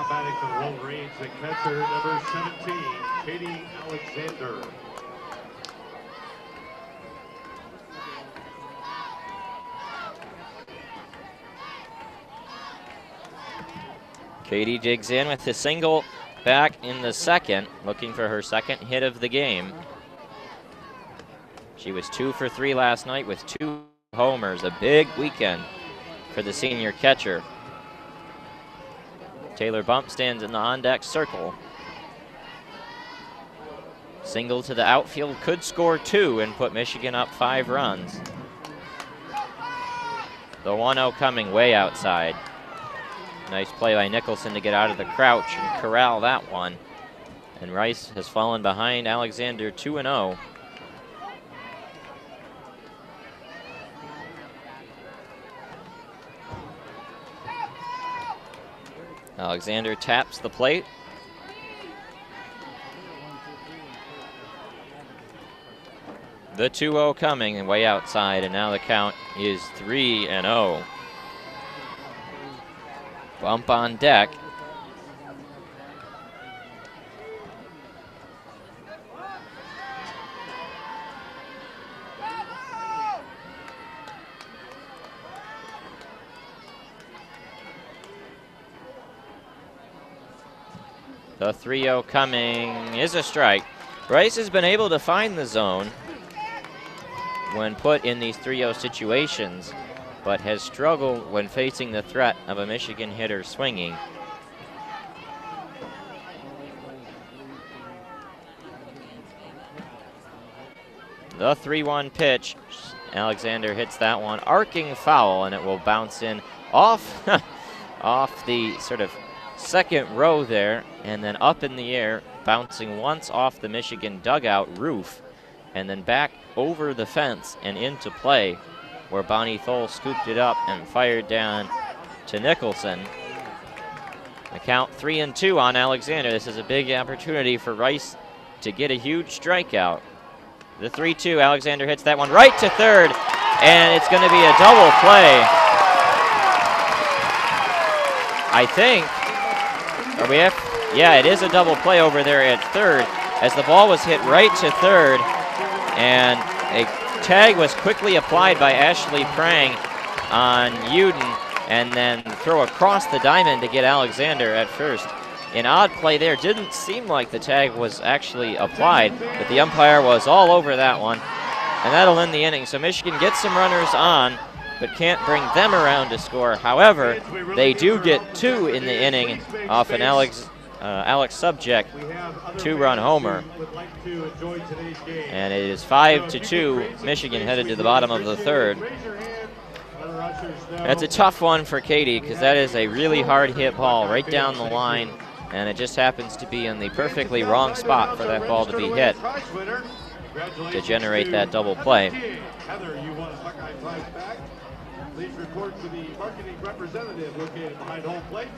Batting for the Wolverines, the catcher, number 17, Katie Alexander.
Katie digs in with a single back in the second, looking for her second hit of the game. She was 2 for 3 last night with 2 homers. A big weekend for the senior catcher. Taylor Bump stands in the on-deck circle. Single to the outfield could score 2 and put Michigan up 5 runs. The 1-0 coming way outside. Nice play by Nicholson to get out of the crouch and corral that one. And Rice has fallen behind Alexander 2-0. Alexander taps the plate. The 2-0 coming and way outside, and now the count is 3-0. Bump on deck. The 3-0 coming is a strike. Rice has been able to find the zone when put in these 3-0 situations, but has struggled when facing the threat of a Michigan hitter swinging. The 3-1 pitch. Alexander hits that one, arcing foul, and it will bounce in off, off the sort of second row there, and then up in the air, bouncing once off the Michigan dugout roof, and then back over the fence and into play, where Bonnie Thole scooped it up and fired down to Nicholson. The count 3-2 on Alexander. This is a big opportunity for Rice to get a huge strikeout. The 3-2, Alexander hits that one right to third, and it's going to be a double play. I think, yeah, it is a double play over there at third, as the ball was hit right to third, and a tag was quickly applied by Ashley Prang on Uden, and then throw across the diamond to get Alexander at first. An odd play there. Didn't seem like the tag was actually applied, but the umpire was all over that one, and that'll end the inning. So Michigan gets some runners on, but can't bring them around to score. However, they do get 2 in the inning off an Alex Subject 2-run homer. And it is 5-2, Michigan headed to the bottom of the third. That's a tough one for Katie, because that is a really hard hit ball right down the line and it just happens to be in the perfectly wrong spot for that ball to be hit to generate that double play.
Heather, you won a Buckeye prize back. Please report to the marketing representative located behind home plate.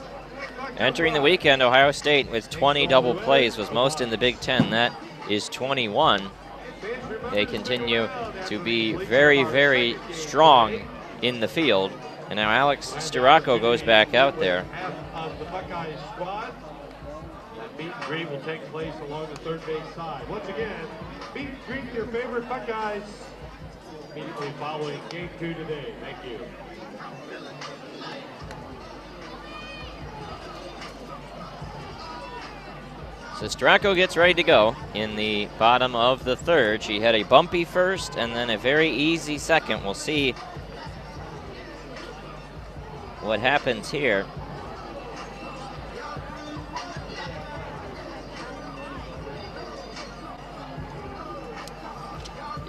Entering the weekend, Ohio State with 20 double plays was most in the Big Ten. That is 21. They continue to be very, very strong in the field. And now Alex Storako goes back out there.
Half of the Buckeye squad. That meet and greet will take place along the third base side. Once again, meet and greet your favorite Buckeyes immediately following game 2 today. Thank you.
So Storako gets ready to go in the bottom of the third. She had a bumpy first and then a very easy second. We'll see what happens here.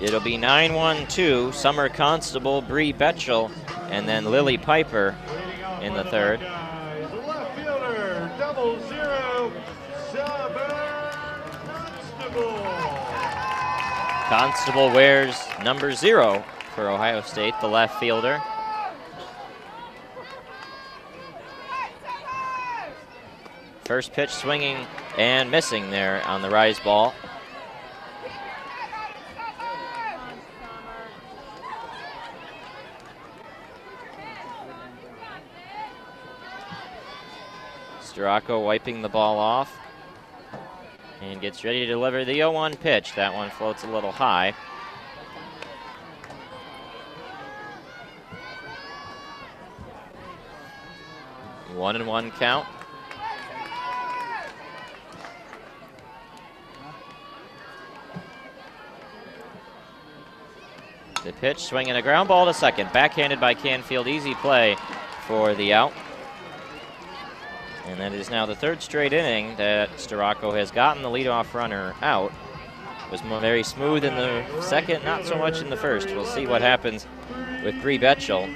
It'll be 9-1-2, Summer Constable, Bree Betchel, and then Lily Piper in the third.
Left fielder, 0-0, Summer Constable.
Constable wears number 0 for Ohio State, the left fielder. First pitch swinging and missing there on the rise ball. Storako wiping the ball off and gets ready to deliver the 0-1 pitch. That one floats a little high. One and one count. The pitch, swinging a ground ball to second. Backhanded by Canfield. Easy play for the out. And that is now the third straight inning that Storako has gotten the leadoff runner out. Was very smooth in the second, not so much in the first. We'll see what happens with Bree Betchel.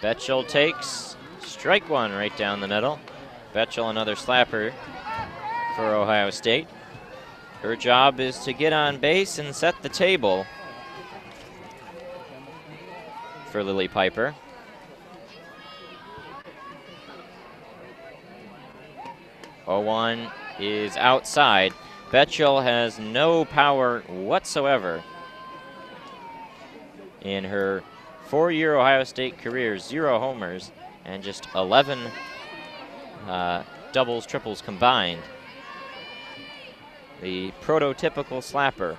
Betchel takes strike one right down the middle. Betchel, another slapper for Ohio State. Her job is to get on base and set the table for Lily Piper. Oh-1 is outside. Betchel has no power whatsoever in her 4-year Ohio State career, 0 homers and just 11 doubles, triples combined. The prototypical slapper.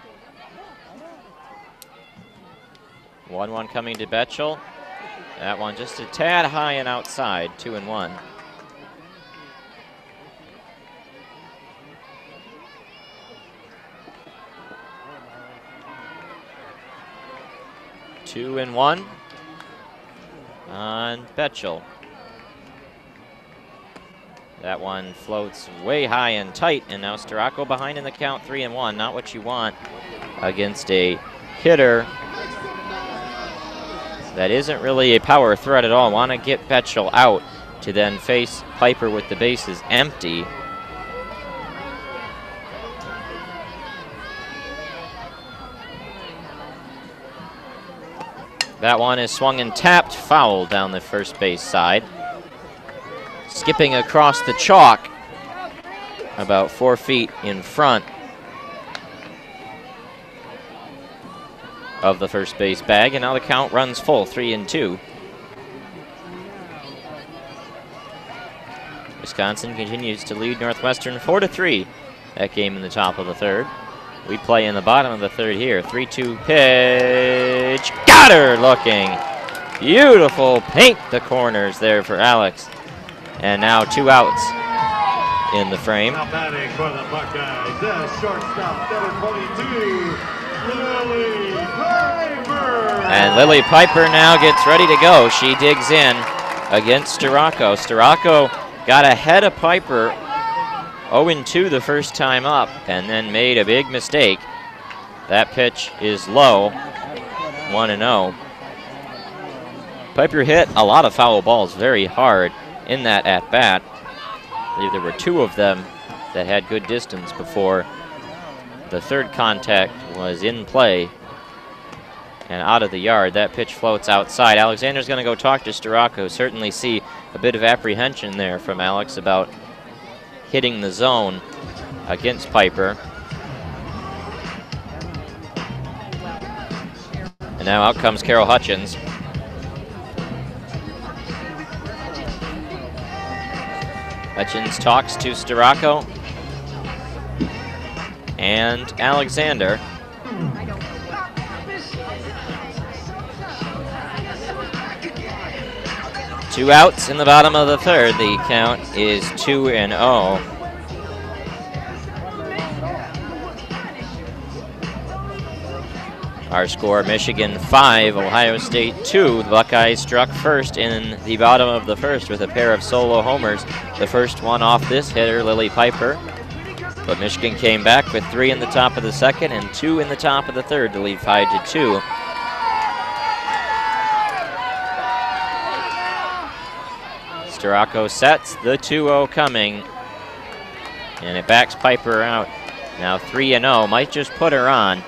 1-1 coming to Betchel. That one just a tad high and outside, 2-1. Two and one on Betchel. That one floats way high and tight, and now Storako behind in the count, 3-1. Not what you want against a hitter that isn't really a power threat at all. Want to get Betchel out to then face Piper with the bases empty. That one is swung and tapped, foul down the first base side. Skipping across the chalk about 4 feet in front of the first base bag, and now the count runs full, 3-2. Wisconsin continues to lead Northwestern 4-3. That game in the top of the third. We play in the bottom of the third here. 3-2 pitch. Got her looking. Beautiful paint the corners there for Alex. And now 2 outs in the frame.
Now batting for the Buckeyes, the shortstop, number 22, Lily Piper.
And Lily Piper now gets ready to go. She digs in against Storako. Storako got ahead of Piper 0-2 the first time up and then made a big mistake. That pitch is low, 1-0. Piper hit a lot of foul balls very hard in that at-bat. I believe there were 2 of them that had good distance before the third contact was in play and out of the yard. That pitch floats outside. Alexander's going to go talk to Storako. Certainly see a bit of apprehension there from Alex about hitting the zone against Piper. And now out comes Carol Hutchins. Hutchins talks to Storako and Alexander. Two outs in the bottom of the third. The count is 2-0. Our score, Michigan 5, Ohio State 2. The Buckeyes struck first in the bottom of the first with a pair of solo homers. The first one off this hitter, Lily Piper. But Michigan came back with 3 in the top of the second and 2 in the top of the third to lead 5-2. Storako sets the 2-0 coming. And it backs Piper out. Now 3-0, might just put her on.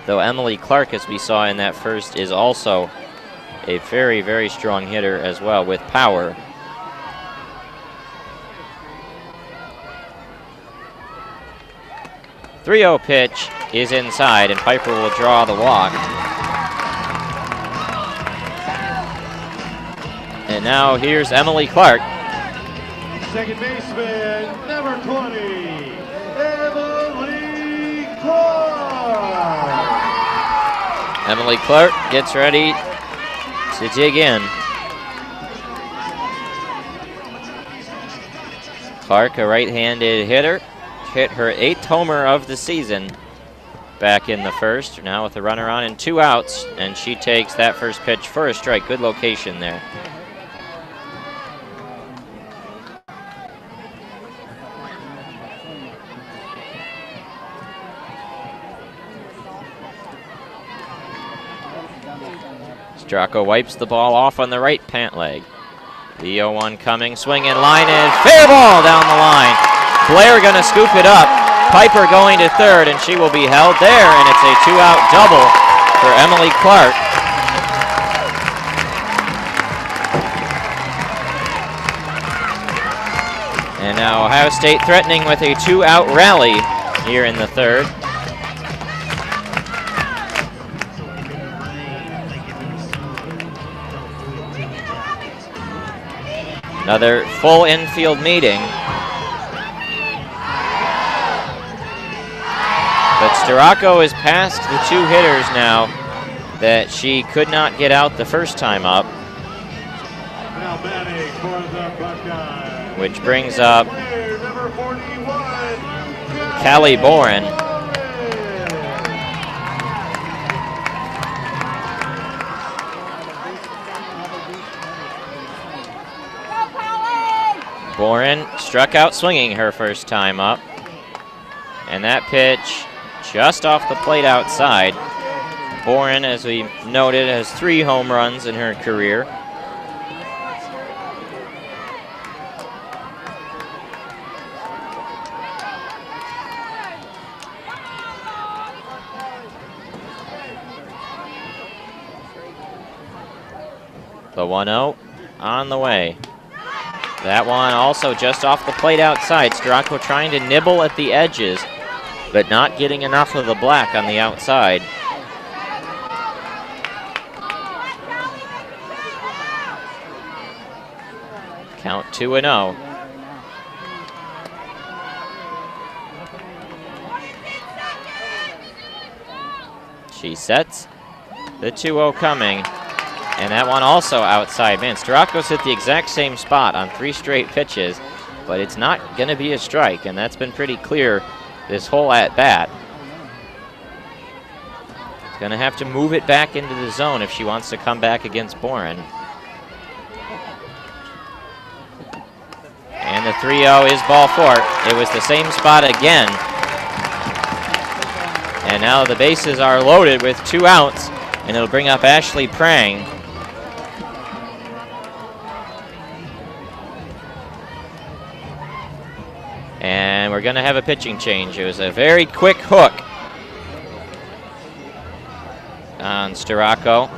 Though Emily Clark, as we saw in that first, is also a very, very strong hitter as well with power. The 3-0 pitch is inside, and Piper will draw the walk. And now here's Emily Clark.
Second baseman, number 20, Emily Clark.
Emily Clark gets ready to dig in. Clark, a right-handed hitter, hit her 8th homer of the season back in the first. Now with a runner on and 2 outs, and she takes that first pitch for a strike. Good location there. Storako wipes the ball off on the right pant leg. The 0-1 coming, swing and line, and fair ball down the line. Blair gonna scoop it up. Piper going to third, and she will be held there, and it's a 2-out double for Emily Clark. And now Ohio State threatening with a 2-out rally here in the third. Another full infield meeting. But Storako is past the 2 hitters now that she could not get out the first time up.
Now batting for the Buckeyes,
which brings up
number 41,
Callie Boren. Boren struck out swinging her first time up. And that pitch just off the plate outside. Boren, as we noted, has 3 home runs in her career. The 1-0 on the way. That one also just off the plate outside. Storako trying to nibble at the edges, but not getting enough of the black on the outside. Count 2-0. She sets the 2-0 coming. And that one also outside. Man, Storako's hit the exact same spot on 3 straight pitches, but it's not going to be a strike, and that's been pretty clear this whole at-bat. It's going to have to move it back into the zone if she wants to come back against Boren. And And the 3-0 is ball 4. It was the same spot again. And now the bases are loaded with 2 outs, and it'll bring up Ashley Prang. And we're going to have a pitching change. It was a very quick hook on Storako,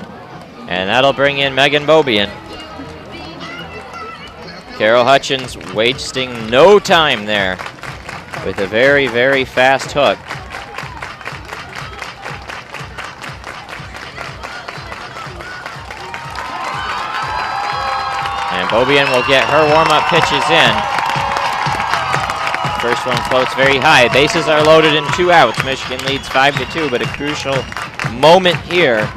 and that'll bring in Megan Bobian. Carol Hutchins wasting no time there with a very, very fast hook. And Bobian will get her warm-up pitches in. First one floats very high. Bases are loaded in 2 outs. Michigan leads 5-2, but a crucial moment here.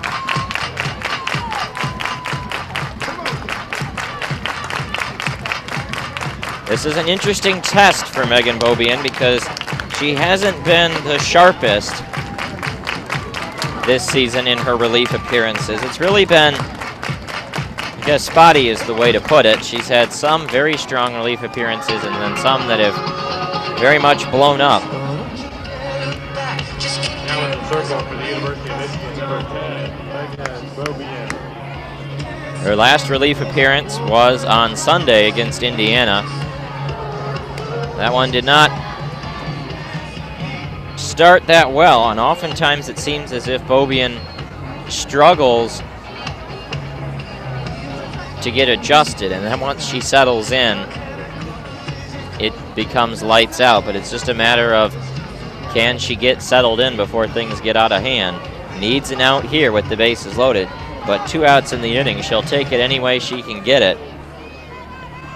This is an interesting test for Megan Bobian because she hasn't been the sharpest this season in her relief appearances. It's really been, I guess, spotty is the way to put it. She's had some very strong relief appearances and then some that have very much blown up.
Now in the circle for the University of Michigan, number 10, Megan Bobian.
Her last relief appearance was on Sunday against Indiana. That one did not start that well, and oftentimes it seems as if Bobian struggles to get adjusted, and then once she settles in, it becomes lights out. But it's just a matter of, can she get settled in before things get out of hand? Needs an out here with the bases loaded, but 2 outs in the inning. She'll take it any way she can get it.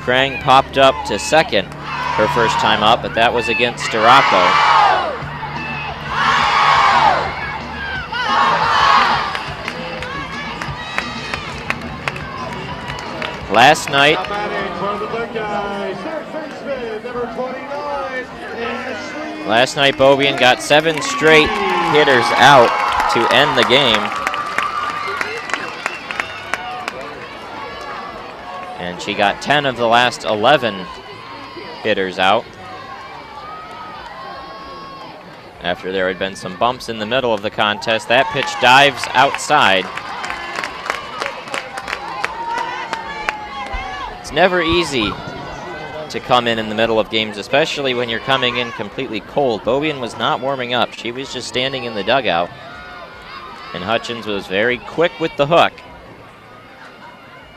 Prang popped up to second her first time up, but that was against Storako. Last night, Bobian got 7 straight hitters out to end the game. And she got 10 of the last 11 hitters out after there had been some bumps in the middle of the contest. That pitch dives outside. It's never easy to come in the middle of games, especially when you're coming in completely cold. Bobian was not warming up. She was just standing in the dugout. And Hutchins was very quick with the hook.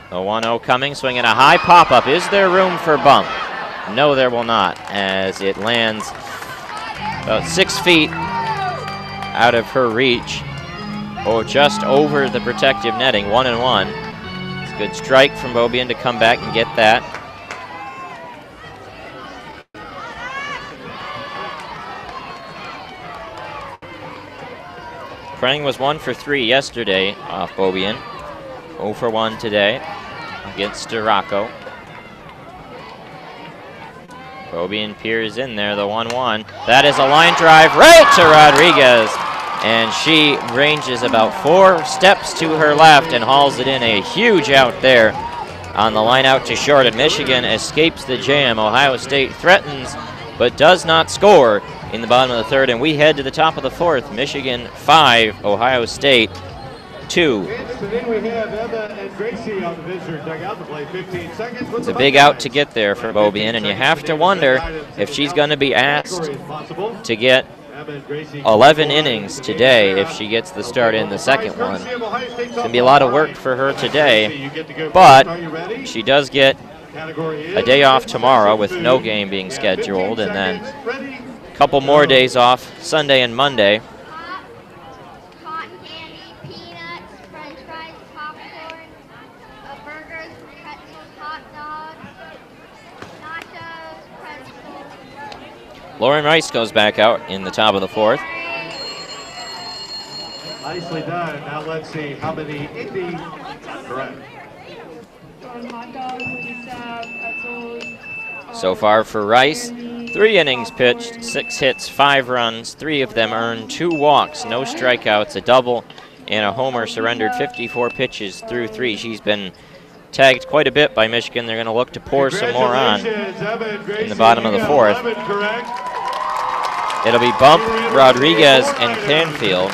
The 1-0 coming, swinging a high pop-up. Is there room for bump? No, there will not, as it lands about 6 feet out of her reach. Oh, just over the protective netting, 1-1. It's a good strike from Bobian to come back and get that. Prang was 1 for 3 yesterday off Bobian. 0 for 1 today against Storako. Bobian peers in there, the 1-1. That is a line drive right to Rodriguez. And she ranges about 4 steps to her left and hauls it in. A huge out there on the line out to short. And Michigan escapes the jam. Ohio State threatens but does not score in the bottom of the 3rd. And we head to the top of the 4th. Michigan 5, Ohio State 2. It's a big out to get there for Bobian, and you have to wonder if she's going to be asked to get 11 innings today if she gets the start in the second one. It's going to be a lot of work for her today, but she does get a day off tomorrow with no game being scheduled, and then a couple more days off Sunday and Monday. Lauren Rice goes back out in the top of the 4th.
Nicely done. Now let's see how many Indy correct.
So far for Rice, 3 innings pitched, 6 hits, 5 runs, 3 of them earned, 2 walks, no strikeouts, a double, and a homer. Surrendered 54 pitches through 3. She's been tagged quite a bit by Michigan. They're going to look to pour some more on in the bottom of the fourth. It'll be Bump, Rodriguez, and Canfield.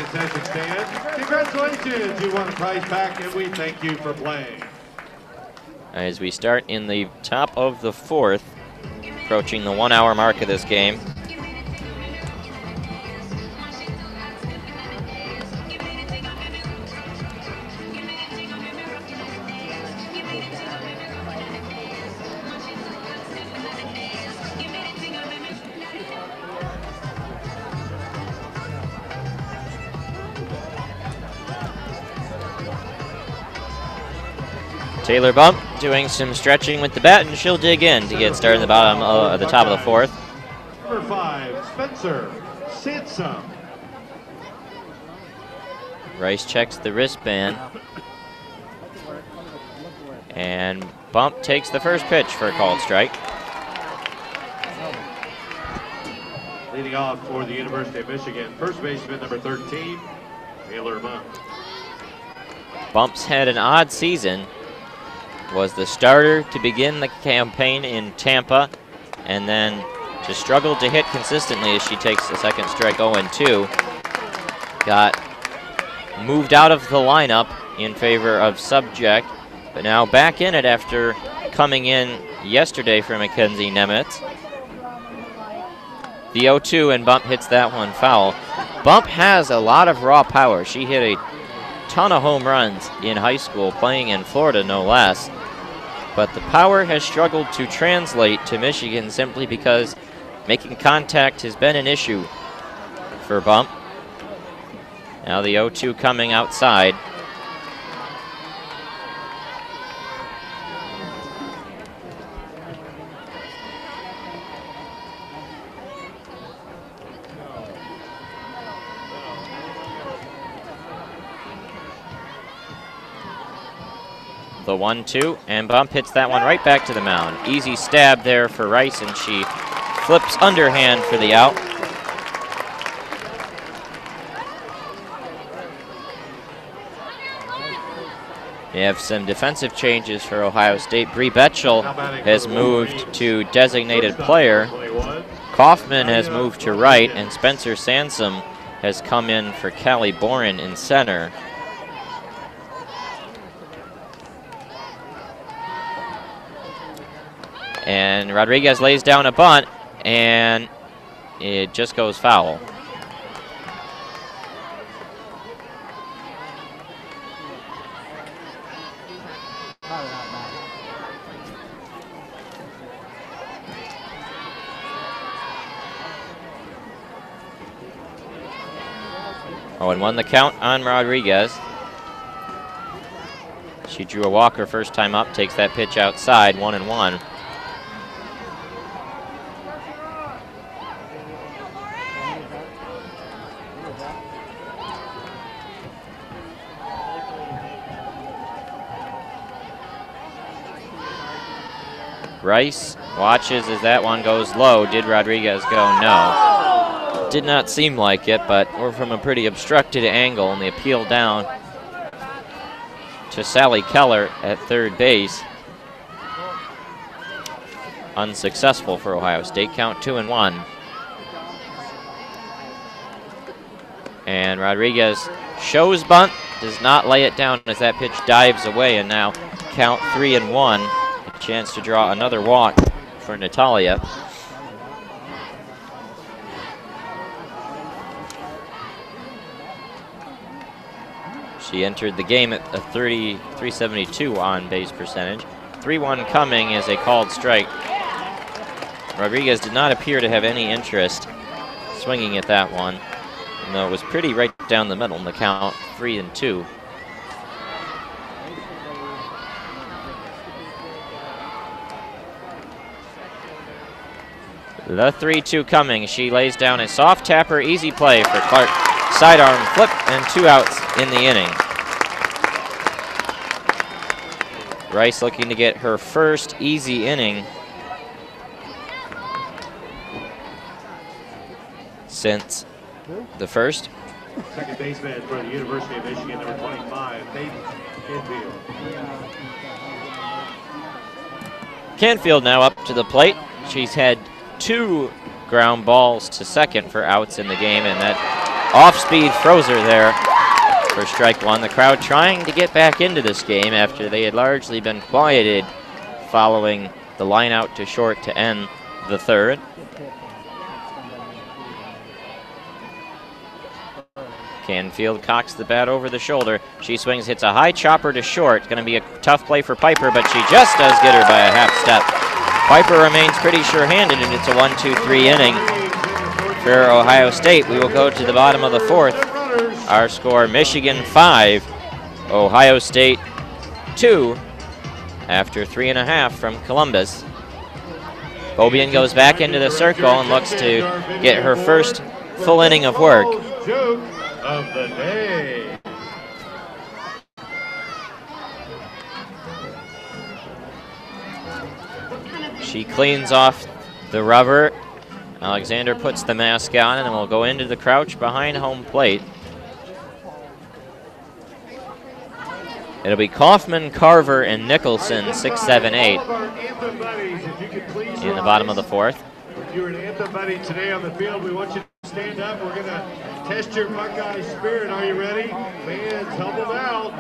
Congratulations, you won a prize pack, and we thank you for playing.
As we start in the top of the fourth, approaching the 1 hour mark of this game. Taylor Bump doing some stretching with the bat, and she'll dig in to get started in the bottom of the top of the fourth.
Number 5, Spencer Sansom.
Rice checks the wristband. And Bump takes the first pitch for a called strike.
Leading off for the University of Michigan, first baseman number 13, Taylor Bump.
Bump's had an odd season. Was the starter to begin the campaign in Tampa, and then just struggled to hit consistently as she takes the second strike 0-2. Got moved out of the lineup in favor of Subject, but now back in it after coming in yesterday for Mackenzie Nemitz. The 0-2, and Bump hits that one foul. Bump has a lot of raw power. She hit a ton of home runs in high school, playing in Florida no less. But the power has struggled to translate to Michigan simply because making contact has been an issue for Bump. Now the 0-2 coming outside. The 1-2, and Bump hits that one right back to the mound. Easy stab there for Rice, and she flips underhand for the out. We have some defensive changes for Ohio State. Bree Betchel has moved to designated player. Kaufman has moved to right, and Spencer Sansom has come in for Callie Boren in center. And Rodriguez lays down a bunt, and it just goes foul. Oh, and won the count on Rodriguez. She drew a walk her first time up, takes that pitch outside, 1-1. Rice watches as that one goes low. Did Rodriguez go? No. Did not seem like it, but we're from a pretty obstructed angle, and the appeal down to Sally Keller at third base. Unsuccessful for Ohio State. Count 2-1. And Rodriguez shows bunt, does not lay it down as that pitch dives away, and now count 3-1. Chance to draw another walk for Natalia. She entered the game at a 372 on base percentage. 3-1 coming is a called strike. Rodriguez did not appear to have any interest swinging at that one, even though it was pretty right down the middle in the count, 3-2. The 3-2 coming. She lays down a soft tapper, easy play for Clark. Sidearm flip and 2 outs in the inning. Rice looking to get her first easy inning since the first.
Second baseman for the University of Michigan, number 25, Nate Canfield.
Canfield now up to the plate. She's had 2 ground balls to second for outs in the game, and that off-speed froze her there for strike 1. The crowd trying to get back into this game after they had largely been quieted following the line out to short to end the 3rd. Canfield cocks the bat over the shoulder. She swings, hits a high chopper to short. It's going to be a tough play for Piper, but she just does get her by a half step. Piper remains pretty sure-handed, and it's a 1-2-3 inning for Ohio State. We will go to the bottom of the 4th. Our score, Michigan 5, Ohio State 2, after 3.5 from Columbus. Beaubien goes back into the circle and looks to get her first full inning of work.
Of the day.
She cleans off the rubber. Alexander puts the mask on, and will go into the crouch behind home plate. It'll be Kaufman, Carver, and Nicholson, 6, 7, 8 in the bottom of the 4th.
If you're an Anthem buddy today on the field, we want you to stand up. We're going to test your Buckeye spirit. Are you ready? Fans, help them out.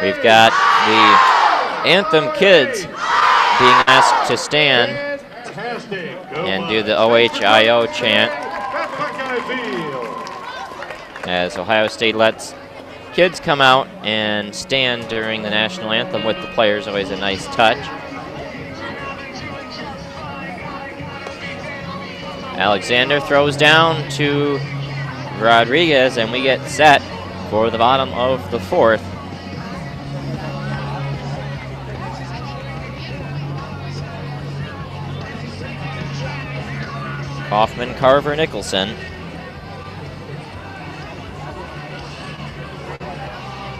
We've got the Anthem kids being asked to stand and do the OHIO chant as Ohio State lets kids come out and stand during the national anthem with the players. Always a nice touch. Alexander throws down to Rodriguez, and we get set for the bottom of the 4th. Kaufman, Carver, Nicholson.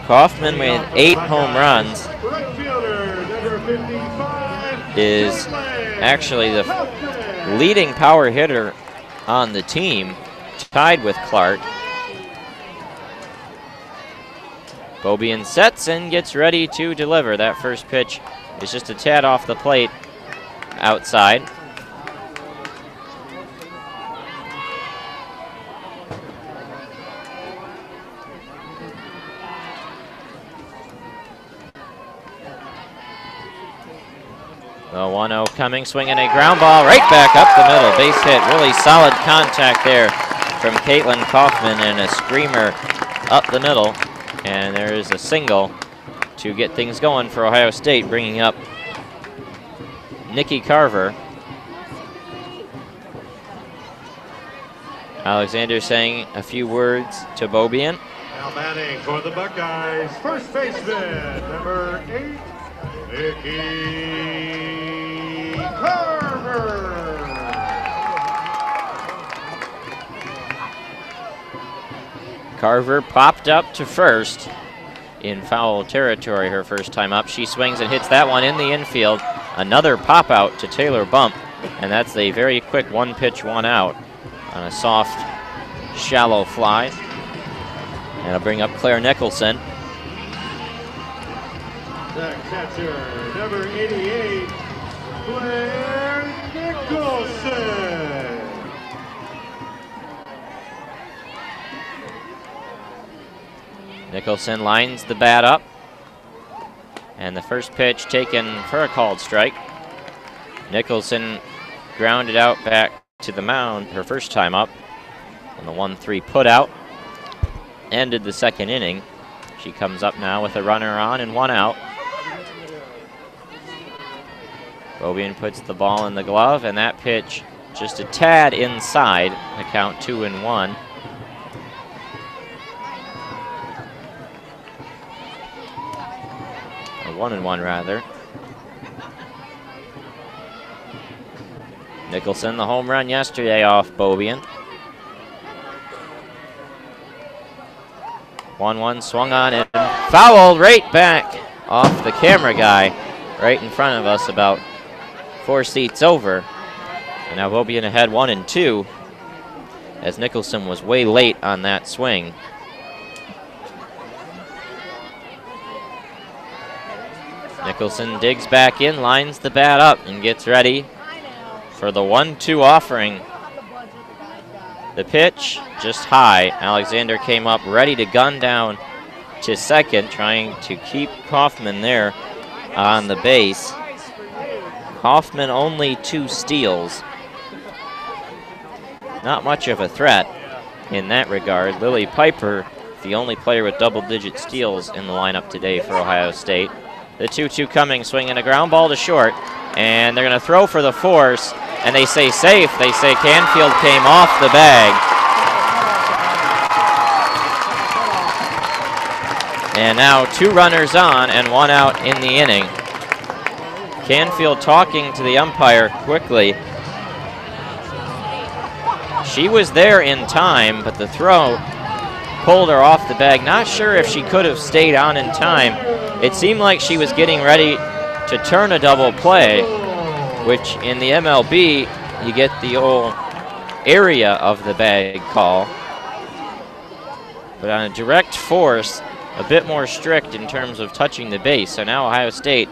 Kaufman with 8 home runs is actually the leading power hitter on the team, tied with Clark. Beaubien sets and gets ready to deliver. That first pitch is just a tad off the plate outside. The 1-0 coming, swinging a ground ball right back up the middle. Base hit, really solid contact there from Caitlin Kaufman, and a screamer up the middle. And there is a single to get things going for Ohio State, bringing up Nikki Carver. Alexander saying a few words to Beaubien.
Now batting for the Buckeyes, first baseman, number 8, Nikki Carver.
Carver popped up to first in foul territory her first time up. She swings and hits that one in the infield. Another pop out to Taylor Bump, and that's a very quick 1-pitch, 1-out on a soft, shallow fly. And it'll bring up Claire Nicholson.
The catcher, number 88, Claire Nicholson.
Nicholson lines the bat up. And the first pitch taken for a called strike. Nicholson grounded out back to the mound her first time up. And the 1-3 put out ended the second inning. She comes up now with a runner on and 1 out. Beaubien puts the ball in the glove, and that pitch just a tad inside. The count 2-1. Or 1-1 rather. Nicholson, the home run yesterday off Beaubien. 1-1 swung on and fouled right back off the camera guy right in front of us, about 4 seats over. And now Beaubien ahead 1-2 as Nicholson was way late on that swing. Nicholson digs back in, lines the bat up, and gets ready for the 1-2 offering. The pitch just high. Alexander came up ready to gun down to second, trying to keep Kaufman there on the base. Kaufman only 2 steals. Not much of a threat in that regard. Lily Piper, the only player with double-digit steals in the lineup today for Ohio State. The 2-2 coming, swinging a ground ball to short, and they're going to throw for the force, and they say safe. They say Canfield came off the bag. And now 2 runners on and 1 out in the inning. Canfield talking to the umpire quickly. She was there in time, but the throw pulled her off the bag. Not sure if she could have stayed on in time. It seemed like she was getting ready to turn a double play, which in the MLB, you get the old area of the bag call. But on a direct force, a bit more strict in terms of touching the base. So now Ohio State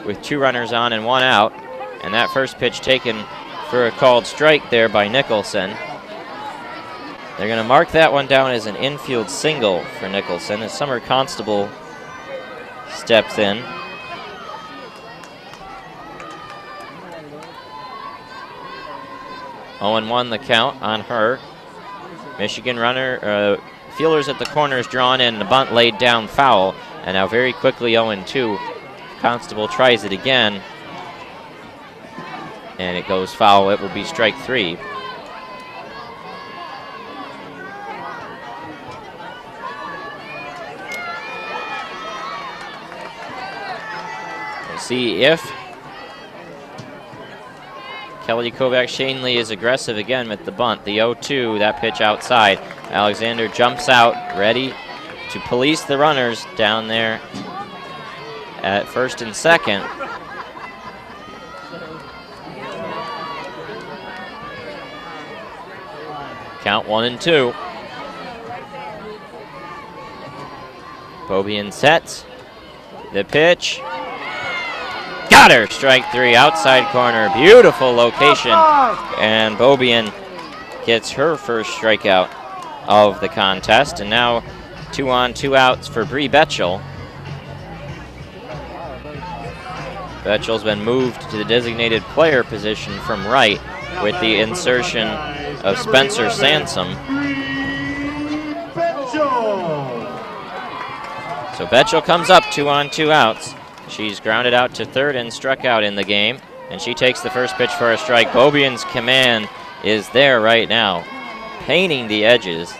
with 2 runners on and 1 out. And that first pitch taken for a called strike there by Nicholson. They're going to mark that one down as an infield single for Nicholson as Summer Constable steps in. Oh, 1 the count on her. Michigan runner, fielders at the corners drawn in, the bunt laid down foul, and now very quickly 0-2. Constable tries it again, and it goes foul. It will be strike 3. We'll see if Kelly Kovac-Shanley is aggressive again with the bunt. The 0-2, that pitch outside. Alexander jumps out, ready to police the runners down there at first and second. Count 1-2. Bobian sets. The pitch. Got her! Strike 3, outside corner. Beautiful location. And Bobian gets her first strikeout of the contest. And now 2 on, 2 outs for Bree Betchel. Betchel's been moved to the designated player position from right with the insertion of Spencer Sansom. So Betchel comes up 2 on, 2 outs. She's grounded out to third and struck out in the game, and she takes the first pitch for a strike. Bobian's command is there right now, painting the edges.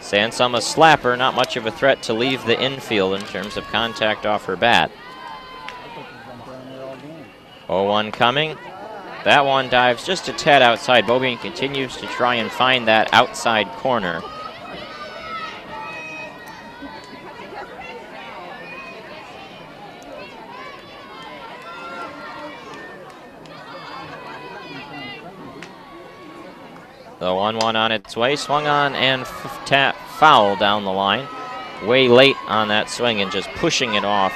Sansom a slapper, not much of a threat to leave the infield in terms of contact off her bat. 0-1 coming. That one dives just a tad outside. Bobian continues to try and find that outside corner. The 1-1 on its way, swung on and foul down the line. Way late on that swing and just pushing it off.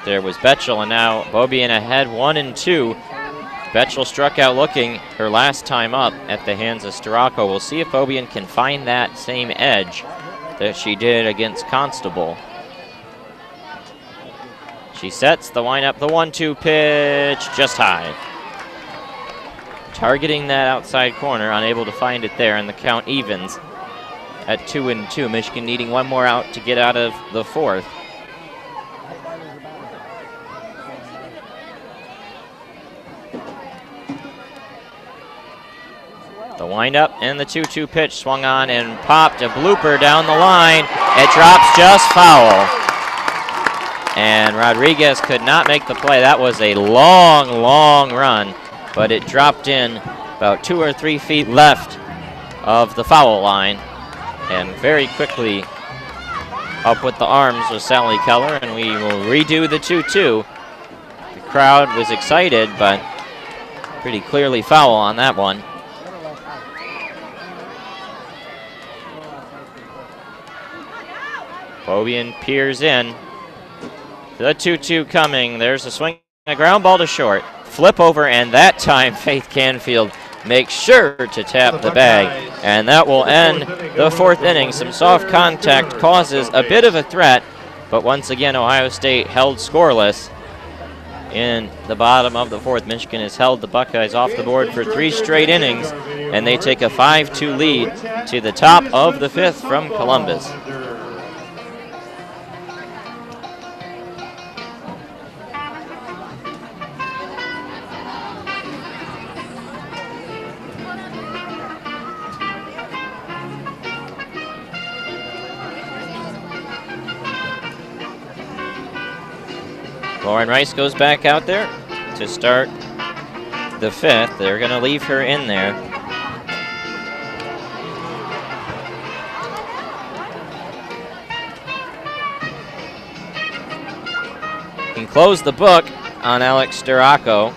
There was Betchel, and now Bobian ahead 1-2. Betchel struck out looking her last time up at the hands of Storako. We'll see if Bobian can find that same edge that she did against Constable. She sets the windup, the 1-2 pitch, just high. Targeting that outside corner, unable to find it there, and the count evens at 2-2. Michigan needing 1 more out to get out of the 4th. The windup and the 2-2 pitch swung on and popped, a blooper down the line. It drops just foul. And Rodriguez could not make the play. That was a long, long run, but it dropped in about 2 or 3 feet left of the foul line. And very quickly up with the arms was Sally Keller, and we will redo the 2-2. The crowd was excited, but pretty clearly foul on that one. Bobian peers in. The 2-2 coming. There's a swing, a ground ball to short. Flip over, and that time Faith Canfield makes sure to tap the bag. And that will end the fourth inning. Some soft contact causes a bit of a threat, but once again, Ohio State held scoreless. In the bottom of the fourth, Michigan has held the Buckeyes off the board for 3 straight innings, and they take a 5-2 lead to the top of the fifth from Columbus. Lauren Rice goes back out there to start the fifth. They're going to leave her in there. Can close the book on Alex Storako.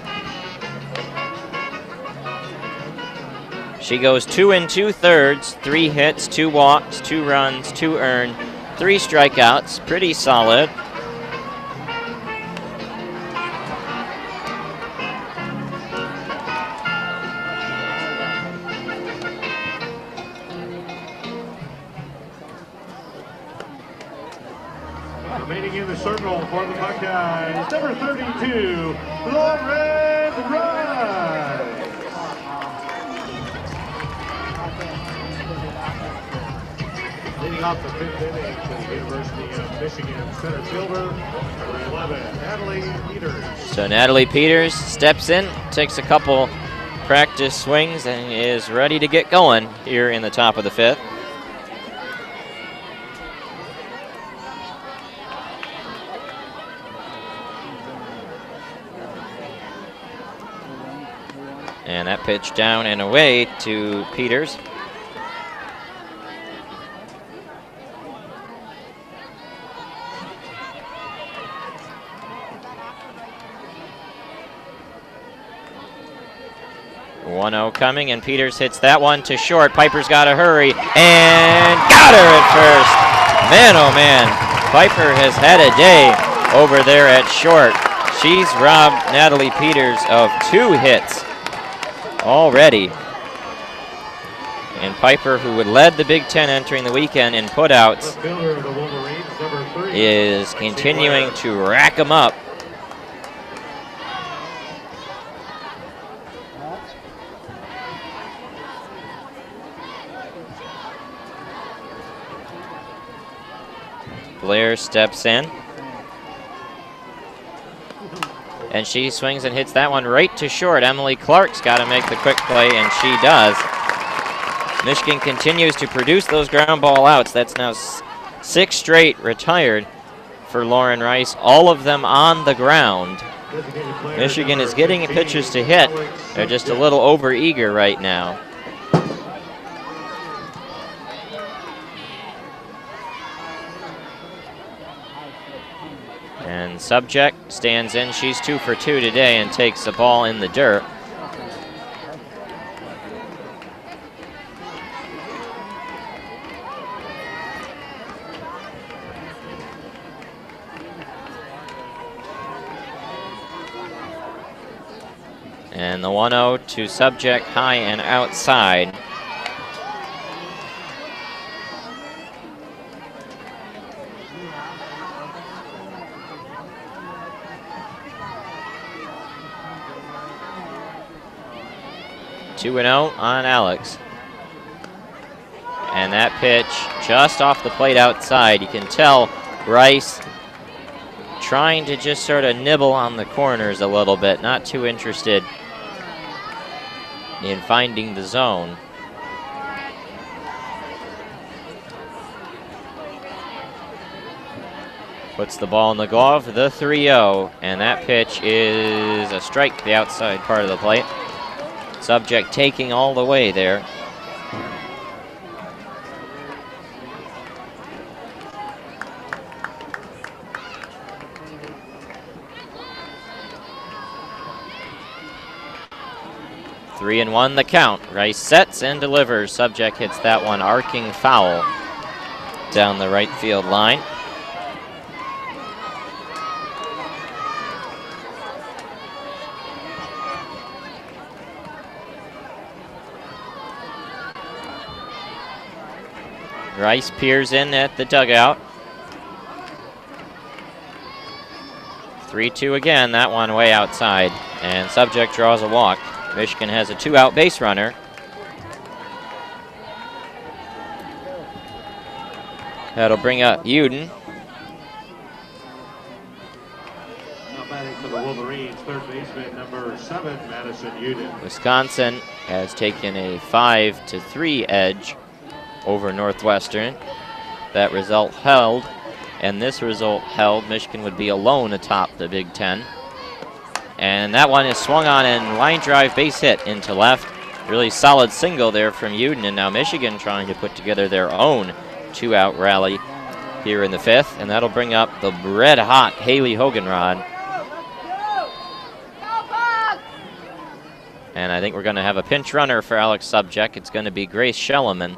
She goes 2 2/3, 3 hits, 2 walks, 2 runs, 2 earned, 3 strikeouts. Pretty solid.
Remaining in the circle for the Buckeyes, number 32, Lauren Rice. Leading off the fifth inning for the University of Michigan center fielder, number 11, Natalie Peters.
So Natalie Peters steps in, takes a couple practice swings, and is ready to get going here in the top of the fifth. And that pitch down and away to Peters. .1-0 coming, and Peters hits that one to short. Piper's got to hurry, and got her at first. Man, oh man, Piper has had a day over there at short. She's robbed Natalie Peters of 2 hits already. And Piper, who had led the Big Ten entering the weekend in putouts, is continuing to rack them up. Blair steps in. And she swings and hits that one right to short. Emily Clark's got to make the quick play, and she does. Michigan continues to produce those ground ball outs. That's now 6 straight retired for Lauren Rice, all of them on the ground. Michigan is getting pitchers to hit. They're just a little over-eager right now. And Subject stands in. She's 2 for 2 today and takes the ball in the dirt. And the 1-0 to Subject, high and outside. Two 2-0 on Alex. And that pitch just off the plate outside. You can tell Rice trying to just sort of nibble on the corners a little bit, not too interested in finding the zone. Puts the ball in the glove, the 3-0, and that pitch is a strike to the outside part of the plate. Subject taking all the way there. Three and one the count. Rice sets and delivers. Subject hits that one arcing foul. down the right field line. Rice peers in at the dugout. 3-2 again, that one way outside, and Subject draws a walk. Michigan has a 2-out base runner. That'll bring up Uden.
Now batting for the Wolverines, third baseman number 7, Madison Uden.
Wisconsin has taken a 5-3 edge over Northwestern. That result held, and this result held. Michigan would be alone atop the Big Ten. And that one is swung on and line drive base hit into left. Really solid single there from Uden, and now Michigan trying to put together their own 2-out rally here in the 5th, and that'll bring up the red-hot Haley Hogenrod. And I think we're going to have a pinch runner for Alex Subject. It's going to be Grace Schelleman.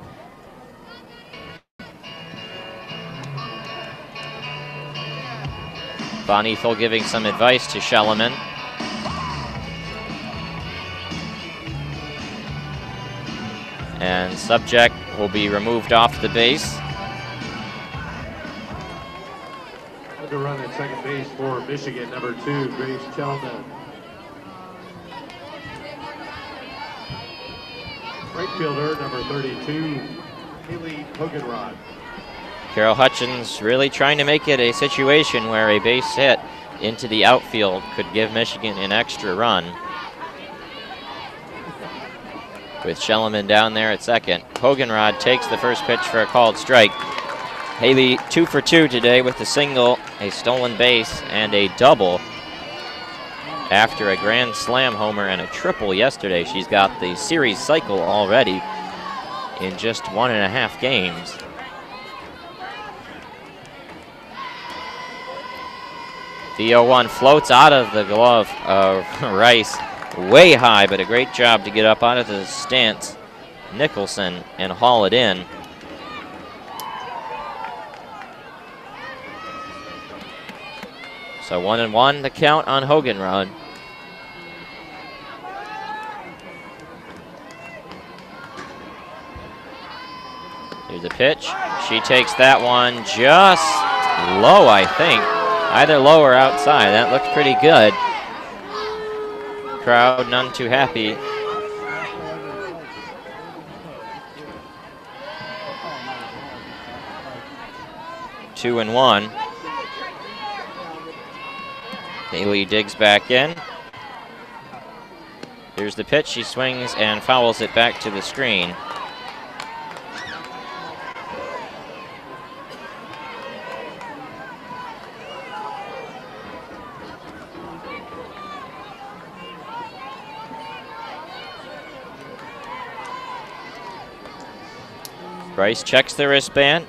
Bonifel giving some advice to Schelleman. And Subject will be removed off the base.
To run at second base for Michigan, number 2, Grace Schelleman. Right fielder, number 32, Haley Hogenrod.
Carol Hutchins really trying to make it a situation where a base hit into the outfield could give Michigan an extra run. With Schelleman down there at second. Hogenrod takes the first pitch for a called strike. Haley 2 for 2 today with a single, a stolen base, and a double. After a grand slam homer and a triple yesterday, she's got the series cycle already in just 1.5 games. The 0-1 floats out of the glove of Rice way high, but a great job to get up out of the stance, Nicholson, and haul it in. So 1-1 the count on Hogenrod. Here's a pitch. She takes that one just low, I think. Either low or outside. That looked pretty good. Crowd none too happy. Two and one. Haley digs back in. Here's the pitch. She swings and fouls it back to the screen. Bryce checks the wristband.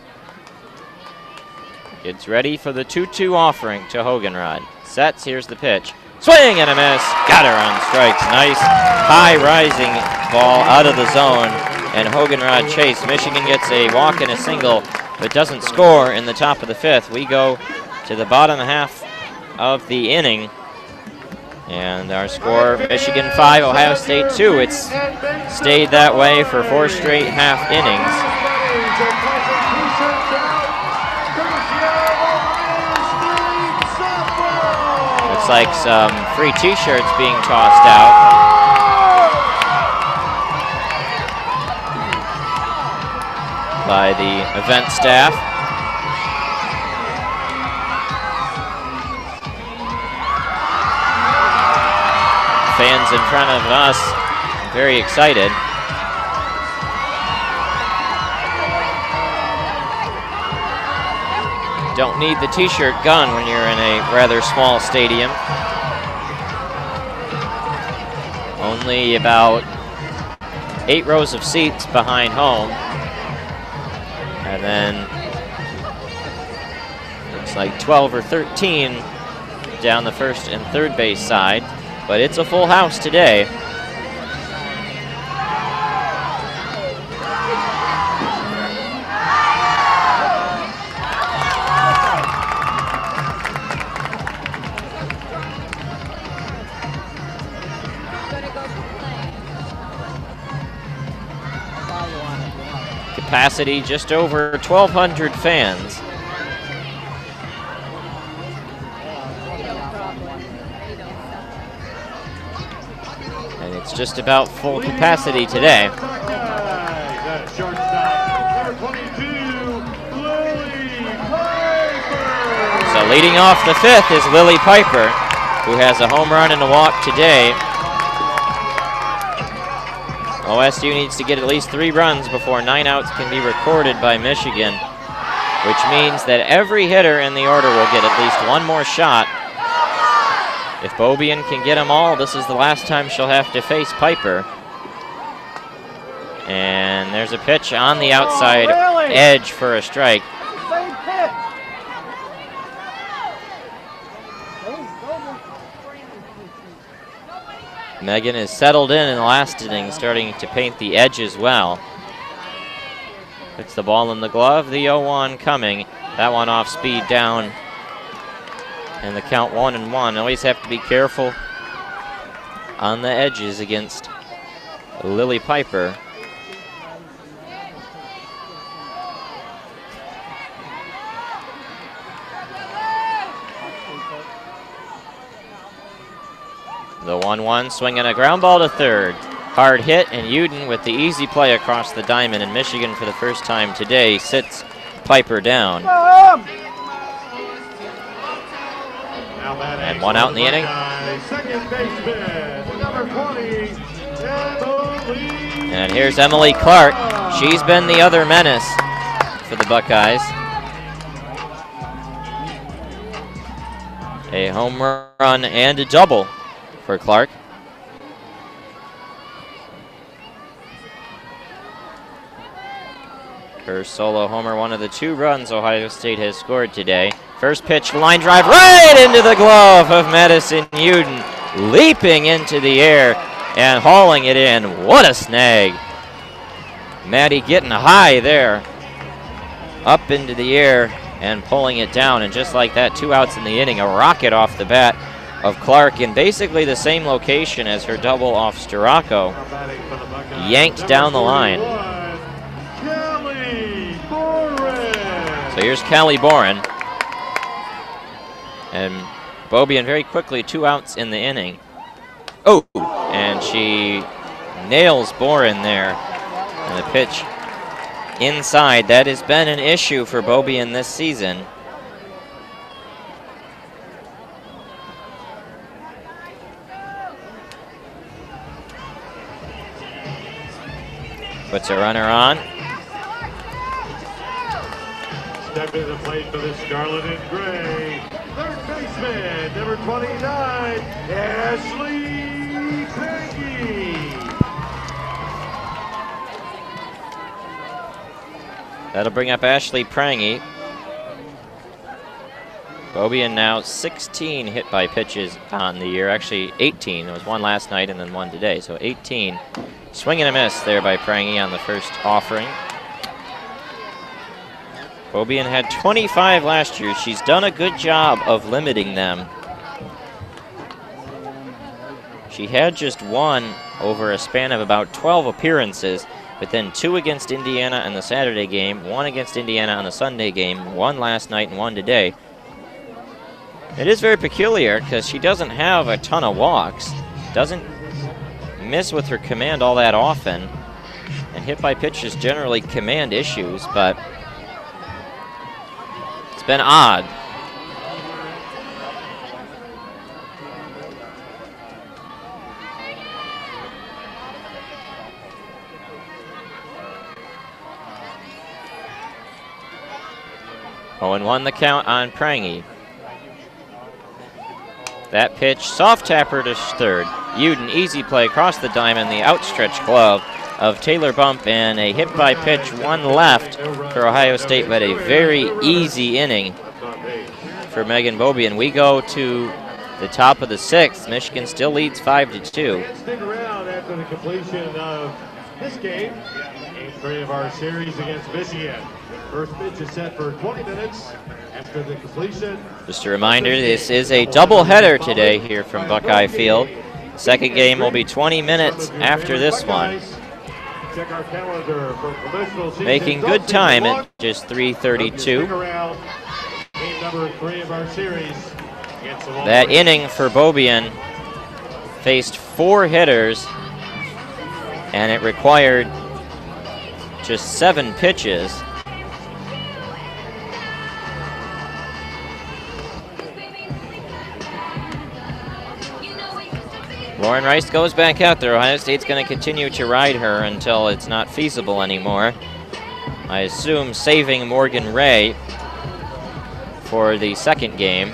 Gets ready for the 2-2 offering to Hogenrod. Sets, here's the pitch. Swing and a miss. Got her on strikes. Nice high rising ball out of the zone. And Hogenrod chase. Michigan gets a walk and a single, but doesn't score in the top of the 5th. We go to the bottom half of the inning. And our score, Michigan 5, Ohio State 2. It's stayed that way for 4 straight half innings. Looks like some free t-shirts being tossed out. By the event staff. Fans in front of us, very excited. Don't need the t-shirt gun when you're in a rather small stadium. Only about 8 rows of seats behind home. And then looks like 12 or 13 down the first and third base side. But it's a full house today. capacity, just over 1,200 fans. And it's just about full capacity today. So leading off the fifth is Lily Piper, who has a home run and a walk today. OSU needs to get at least 3 runs before 9 outs can be recorded by Michigan, which means that every hitter in the order will get at least 1 more shot. If Beaubien can get them all, this is the last time she'll have to face Piper. And there's a pitch on the outside edge for a strike. Megan is settled in the last inning, starting to paint the edge as well. Puts the ball in the glove, the 0-1 coming. That one off speed down. And the count 1-1. Always have to be careful on the edges against Lily Piper. The 1-1 swinging a ground ball to third. Hard hit, and Uden with the easy play across the diamond, and Michigan for the first time today sits Piper down. And 1 out in the inning.
Second baseman, number 20, Emily.
And here's Emily Clark. She's been the other menace for the Buckeyes. A home run and a double for Clark. Her solo homer, one of the 2 runs Ohio State has scored today. First pitch, line drive right into the glove of Madison Uden, leaping into the air and hauling it in. What a snag. Maddie getting high there, up into the air and pulling it down. And just like that, 2 outs in the inning, a rocket off the bat of Clark in basically the same location as her double off Storako. Yanked down the line. So here's Callie Boren. And Beaubien very quickly 2 outs in the inning. Oh, and she nails Boren there. And the pitch inside. That has been an issue for Beaubien this season. Puts a runner on.
Step into the plate for the Scarlet and Gray. Third baseman, number 29, Ashley Peggy.
That'll bring up Ashley Prangy. Beaubien now 16 hit by pitches on the year. Actually 18. There was 1 last night and then 1 today. So 18. Swing and a miss there by Prangy on the first offering. Beaubien had 25 last year. She's done a good job of limiting them. She had just 1 over a span of about 12 appearances, but then 2 against Indiana in the Saturday game, 1 against Indiana on the Sunday game, 1 last night and 1 today. It is very peculiar because she doesn't have a ton of walks, doesn't miss with her command all that often, and hit by pitches generally command issues, but it's been odd. Oh, and 1 the count on Prangy. That pitch, soft tapper to third. Uden, easy play across the diamond, the outstretched glove of Taylor Bump, and a hit by pitch, 1 left for Ohio State, but a very easy inning for Megan Beaubien. We go to the top of the 6th. Michigan still leads 5-2.
Stick around after the completion of this game. Game 3 of our series against Michigan. First pitch is set for 20 minutes after the completion.
Just a reminder, this is a doubleheader today here from Buckeye Field. Second game will be 20 minutes after this one.
check our calendar for provisional season.
Making good time at just 3:32.
Game number 3 of our series.
That inning for Beaubien faced 4 hitters, and it required just 7 pitches. Lauren Rice goes back out there. Ohio State's going to continue to ride her until it's not feasible anymore. I assume saving Morgan Ray for the second game.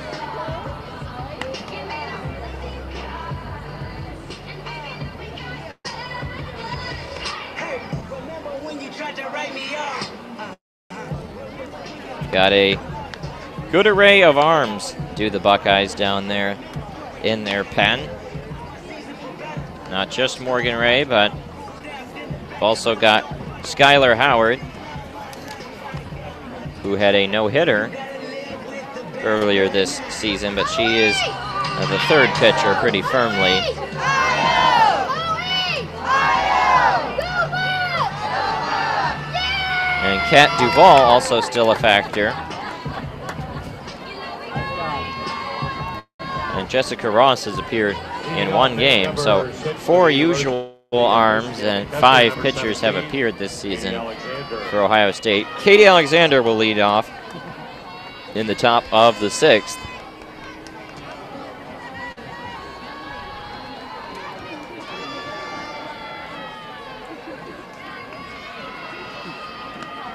Got a good array of arms, do the Buckeyes down there in their pen. Not just Morgan Ray, but we've also got Skylar Howard, who had a no-hitter earlier this season, but she is the third pitcher pretty firmly. And Kat Duvall also still a factor. And Jessica Ross has appeared in 1 game, so 4 usual arms and 5 pitchers have appeared this season for Ohio State. Katie Alexander will lead off in the top of the 6th.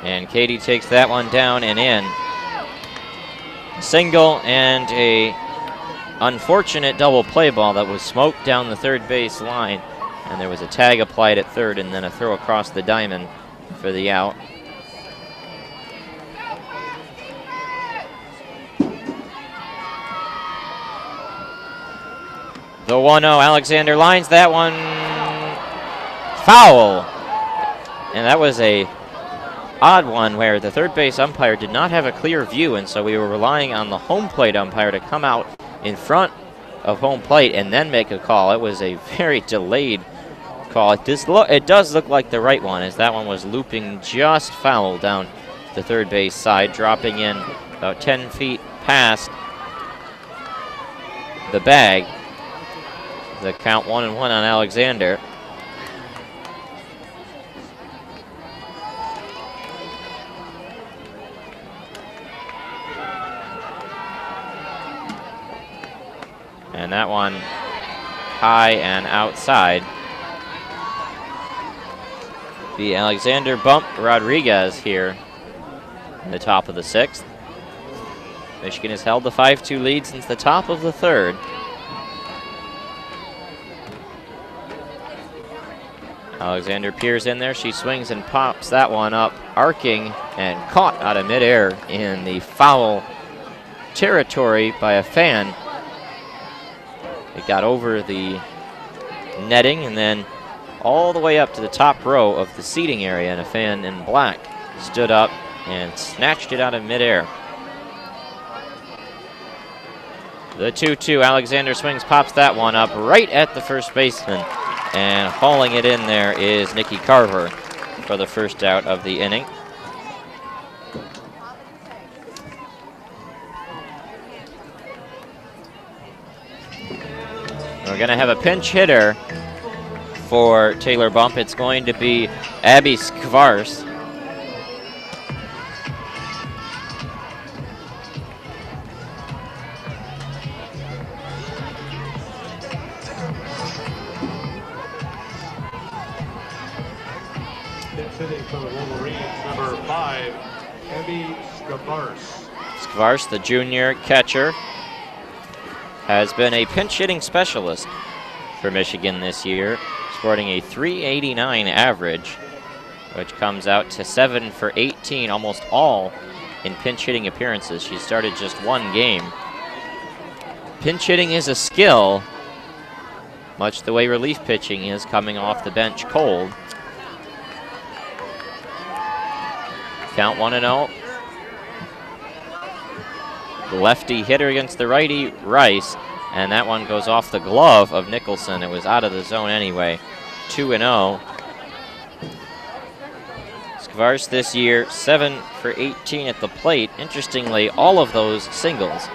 And Katie takes that one down and in. Single and a unfortunate double play ball that was smoked down the third base line. And there was a tag applied at third and then a throw across the diamond for the out. The 1-0, Alexander lines that one foul. And that was a odd one where the third base umpire did not have a clear view, and so we were relying on the home plate umpire to come out in front of home plate and then make a call. It was a very delayed call. It does look like the right one, as that one was looping just foul down the third base side, dropping in about 10 feet past the bag. The count 1-1 on Alexander. And that one high and outside. The Alexander bumped Rodriguez here in the top of the 6th. Michigan has held the 5-2 lead since the top of the 3rd. Alexander peers in there. She swings and pops that one up, arcing and caught out of midair in the foul territory by a fan. It got over the netting and then all the way up to the top row of the seating area, and a fan in black stood up and snatched it out of midair. The 2-2, Alexander swings, pops that one up right at the first baseman, and hauling it in there is Nikki Carver for the first out of the inning. We're going to have a pinch hitter for Taylor Bump. It's going to be Abby Skvars.
Sitting for the Wolverines, number 5, Abby Skvars.
Skvars, the junior catcher, has been a pinch hitting specialist for Michigan this year, sporting a .389 average, which comes out to 7 for 18, almost all in pinch hitting appearances. She started just 1 game. Pinch hitting is a skill, much the way relief pitching is, coming off the bench cold. Count 1-0. Lefty hitter against the righty, Rice, and that one goes off the glove of Nicholson. It was out of the zone anyway. 2-0. Skvarce this year, 7 for 18 at the plate. Interestingly, all of those singles.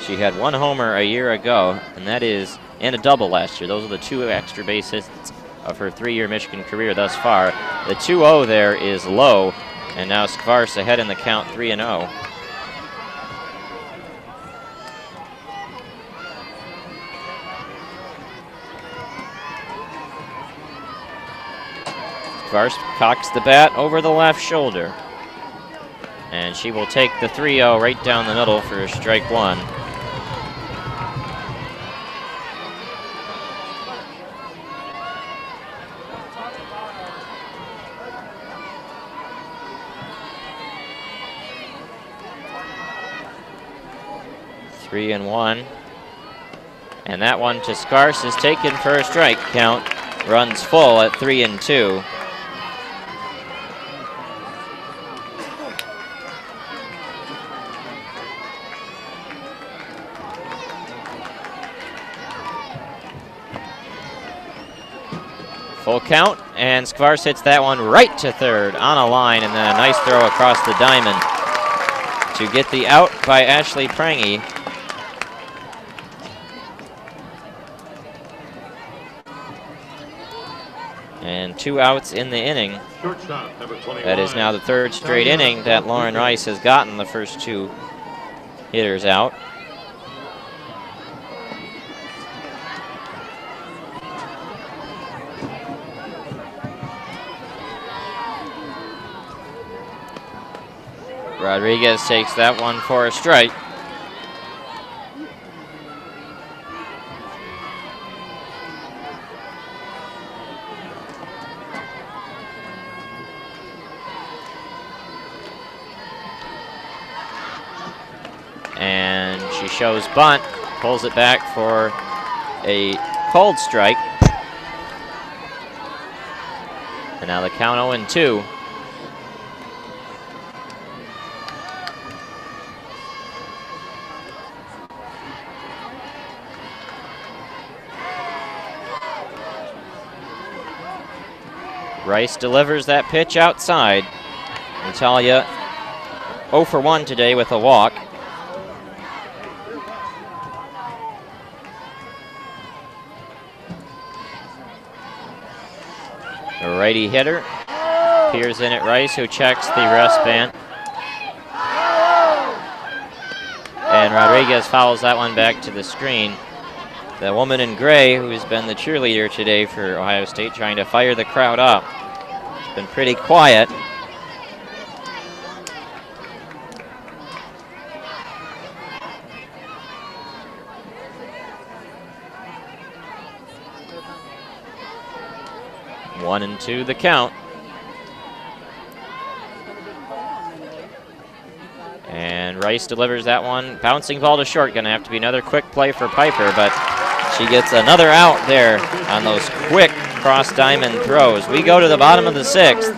She had 1 homer a year ago, and a double last year. Those are the 2 extra base hits of her 3-year Michigan career thus far. The 2-0 there is low, and now Skvarce ahead in the count, 3-0. Skvarce cocks the bat over the left shoulder. And she will take the 3-0 right down the middle for strike 1. Three and 1. And that one to Skvarce is taken for a strike. Count runs full at 3 and 2. Full count, and Skvarce hits that one right to third on a line, and then a nice throw across the diamond to get the out by Ashley Prangy. And 2 outs in the inning. That is now the 3rd straight inning that Lauren Rice has gotten the first 2 hitters out. Rodriguez takes that one for a strike. And she shows bunt, pulls it back for a called strike. And now the count 0-2. Rice delivers that pitch outside. Natalia 0 for 1 today with a walk. A righty hitter peers in at Rice, who checks the wristband. And Rodriguez fouls that one back to the screen. The woman in gray, who's been the cheerleader today for Ohio State, trying to fire the crowd up. It's been pretty quiet. One and 2 the count. And Rice delivers that one. Bouncing ball to short. Going to have to be another quick play for Piper, but she gets another out there on those quick cross diamond throws. We go to the bottom of the 6th.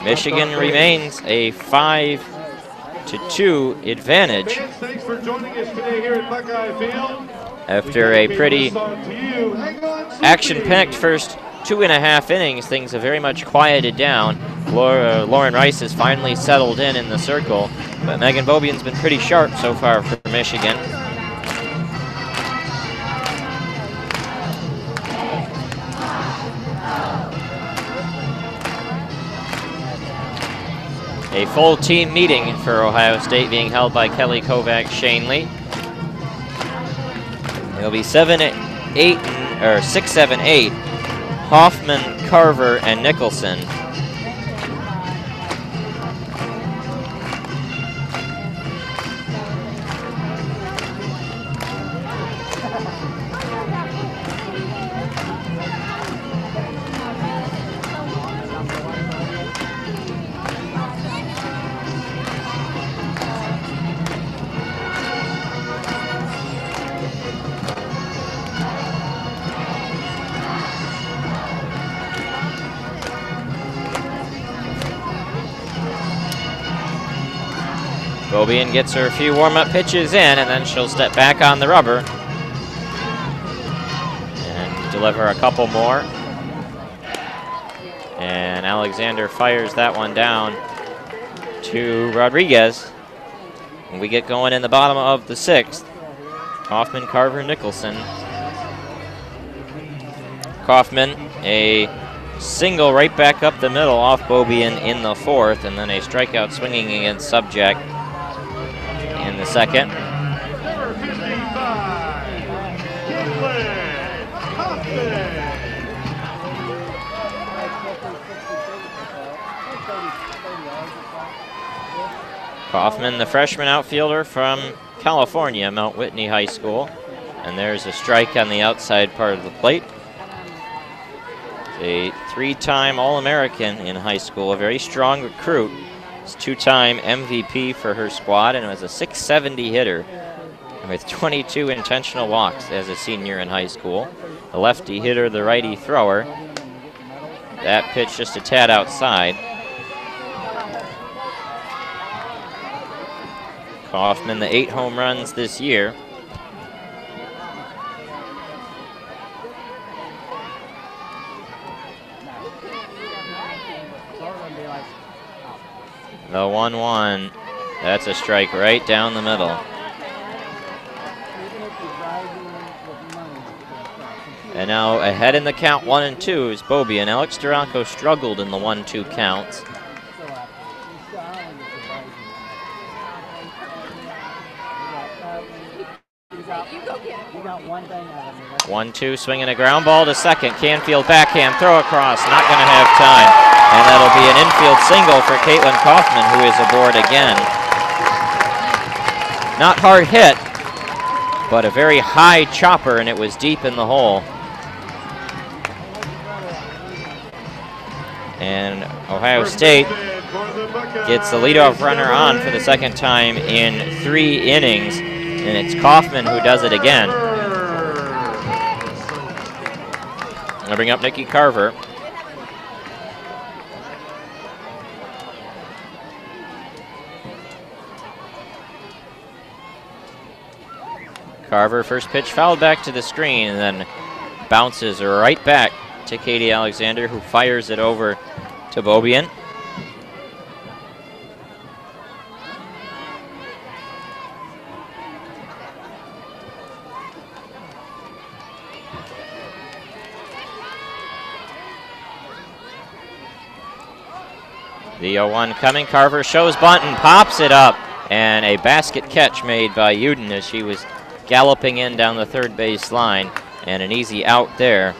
Michigan remains a 5-2 advantage.
Thanks for joining us today here at Buckeye Field.
After a pretty action-packed first 2.5 innings, things have very much quieted down. Lauren Rice has finally settled in the circle, but Megan Bobian's been pretty sharp so far for Michigan. A full team meeting for Ohio State being held by Kelly Kovac, Shanley. It'll be 6, 7, 8. Hoffman, Carver, and Nicholson. Bobian gets her a few warm-up pitches in, and then she'll step back on the rubber and deliver a couple more. And Alexander fires that one down to Rodriguez. And we get going in the bottom of the 6th. Kaufman, Carver, Nicholson. Kaufman, a single right back up the middle off Beaubien in the 4th, and then a strikeout swinging against Subject in the 2nd.
Number 55, Kaufman.
Kaufman, the freshman outfielder from California, Mount Whitney High School. And there's a strike on the outside part of the plate. A 3-time All-American in high school, a very strong recruit. He's 2-time MVP for her squad and was a .670 hitter with 22 intentional walks as a senior in high school. The lefty hitter, the righty thrower. That pitch just a tad outside. Kaufman, the 8 home runs this year. The 1-1, that's a strike right down the middle. And now ahead in the count, 1-2 is Beaubien. Alex Duranko struggled in the 1-2 counts. 1-2, swinging a ground ball to second. Canfield backhand, throw across, not going to have time. And that'll be an infield single for Caitlin Kaufman, who is aboard again. Not hard hit, but a very high chopper, and it was deep in the hole. And Ohio State gets the leadoff runner on for the 2nd time in 3 innings, and it's Kaufman who does it again. I'll bring up Nikki Carver. Carver, first pitch fouled back to the screen, and then bounces right back to Katie Alexander, who fires it over to Beaubien. The 0-1 coming. Carver shows bunt and pops it up. And a basket catch made by Uden as she was galloping in down the 3rd base line. And an easy out there.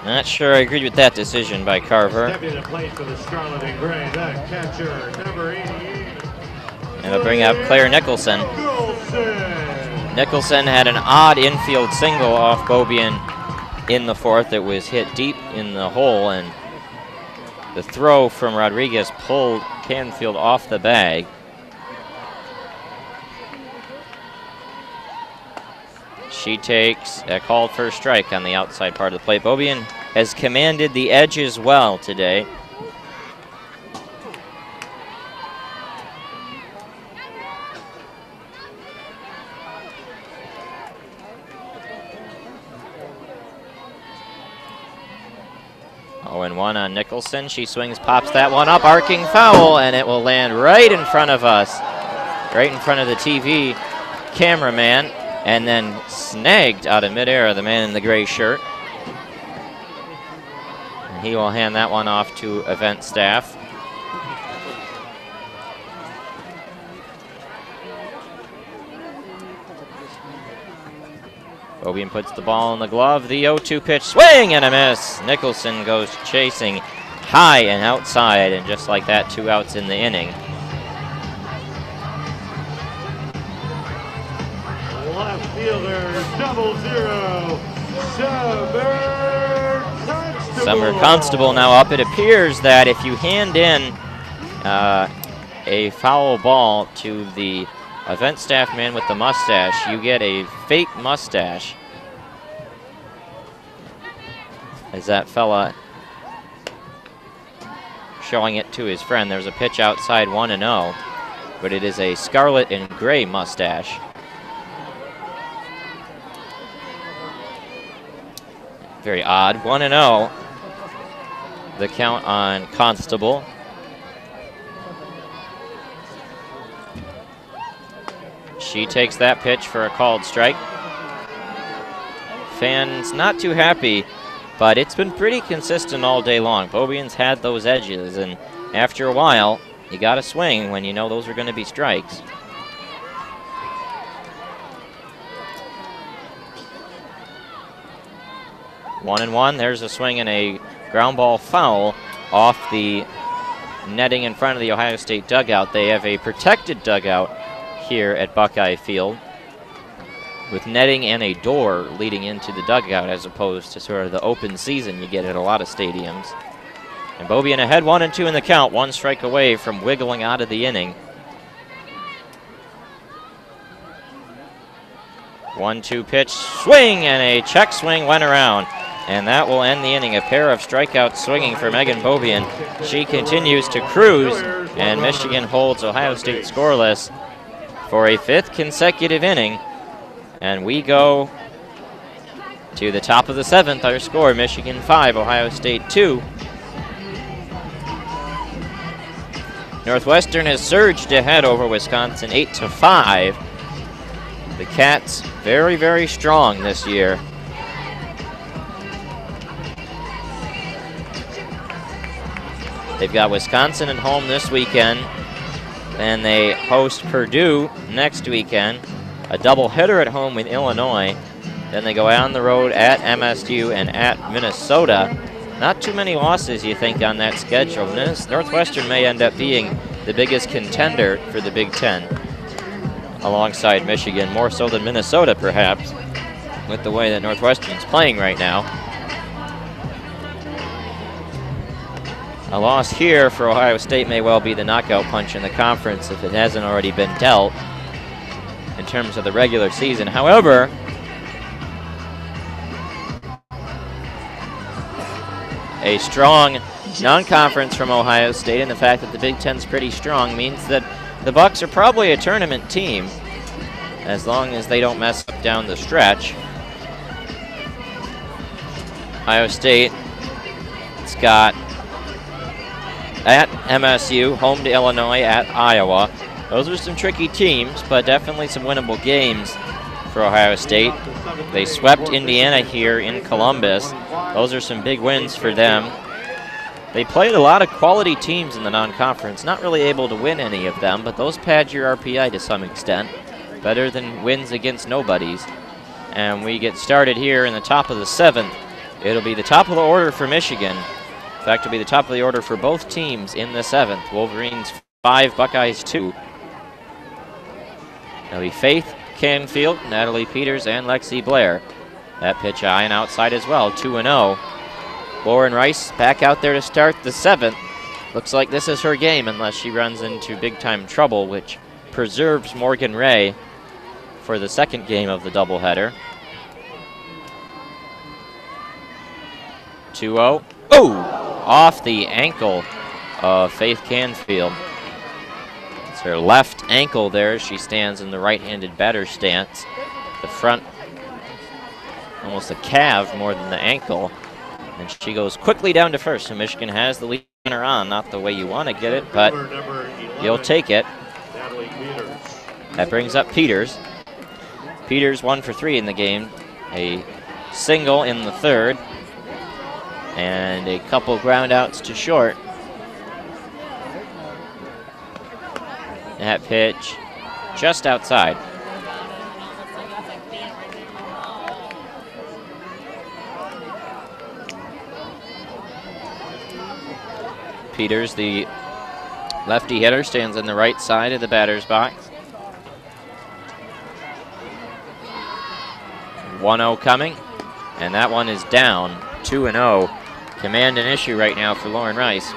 Not sure I agreed with that decision by Carver.
Stepping to plate for the Scarlet and Gray, the catcher, number 88.
And it'll bring up Claire Nicholson. Nicholson had an odd infield single off Beaubien in the 4th. It was hit deep in the hole, and the throw from Rodriguez pulled Canfield off the bag. She takes a called first strike on the outside part of the plate. Beaubien has commanded the edge as well today. Oh, and 1 on Nicholson. She swings, pops that one up, arcing foul, and it will land right in front of us, right in front of the TV cameraman, and then snagged out of midair, the man in the gray shirt. And he will hand that one off to event staff. Beaubien puts the ball in the glove. The 0-2 pitch, swing and a miss. Nicholson goes chasing high and outside, and just like that, 2 outs in the inning.
Left fielder, 0-0,
Summer Constable now up. It appears that if you hand in a foul ball to the event staff man with the mustache, you get a fake mustache. As that fella showing it to his friend. There's a pitch outside, 1-0, but it is a scarlet and gray mustache. Very odd, 1-0. the count on Constable. She takes that pitch for a called strike. Fans not too happy, but it's been pretty consistent all day long. Beaubien's had those edges, and after a while, you got to swing when you know those are going to be strikes. One and one. There's a swing and a ground ball foul off the netting in front of the Ohio State dugout. They have a protected dugout here at Buckeye Field with netting and a door leading into the dugout as opposed to sort of the open season you get at a lot of stadiums. And Beaubien ahead 1-2 in the count, 1 strike away from wiggling out of the inning. 1-2 pitch, swing, and a check swing went around. And that will end the inning. A pair of strikeouts swinging for Megan Beaubien. She continues to cruise, and Michigan holds Ohio State scoreless for a 5th consecutive inning. And we go to the top of the 7th. Our score, Michigan 5, Ohio State 2. Northwestern has surged ahead over Wisconsin 8-5. The Cats very, very strong this year. They've got Wisconsin at home this weekend, and they host Purdue next weekend, a doubleheader at home with Illinois. Then they go on the road at MSU and at Minnesota. Not too many losses, you think, on that schedule. Northwestern may end up being the biggest contender for the Big Ten, alongside Michigan, more so than Minnesota, perhaps, with the way that Northwestern's playing right now. A loss here for Ohio State may well be the knockout punch in the conference if it hasn't already been dealt in terms of the regular season. However, a strong non-conference from Ohio State, and the fact that the Big Ten's pretty strong means that the Bucks are probably a tournament team as long as they don't mess up down the stretch. Ohio State, it's got at MSU, home to Illinois, at Iowa. Those are some tricky teams, but definitely some winnable games for Ohio State. They swept Indiana here in Columbus. Those are some big wins for them. They played a lot of quality teams in the non-conference, not really able to win any of them, but those pad your RPI to some extent. Better than wins against nobodies. And we get started here in the top of the 7th. It'll be the top of the order for Michigan. In fact, it'll be the top of the order for both teams in the 7th. Wolverines 5, Buckeyes 2. It'll be Faith Canfield, Natalie Peters, and Lexi Blair. That pitch high and outside as well, 2-0. Lauren Rice back out there to start the 7th. Looks like this is her game unless she runs into big-time trouble, which preserves Morgan Ray for the 2nd game of the doubleheader. 2-0. Oh! Off the ankle of Faith Canfield. It's her left ankle there as she stands in the right-handed batter stance. The front, almost a calf more than the ankle. And she goes quickly down to first, so Michigan has the lead runner on. Not the way you want to get it, but you'll take it. That brings up Peters. Peters 1 for 3 in the game. A single in the 3rd. And a couple ground outs to short. That pitch just outside. Peters, the lefty hitter, stands on the right side of the batter's box. 1-0 coming, and that one is down, 2-0. Command an issue right now for Lauren Rice.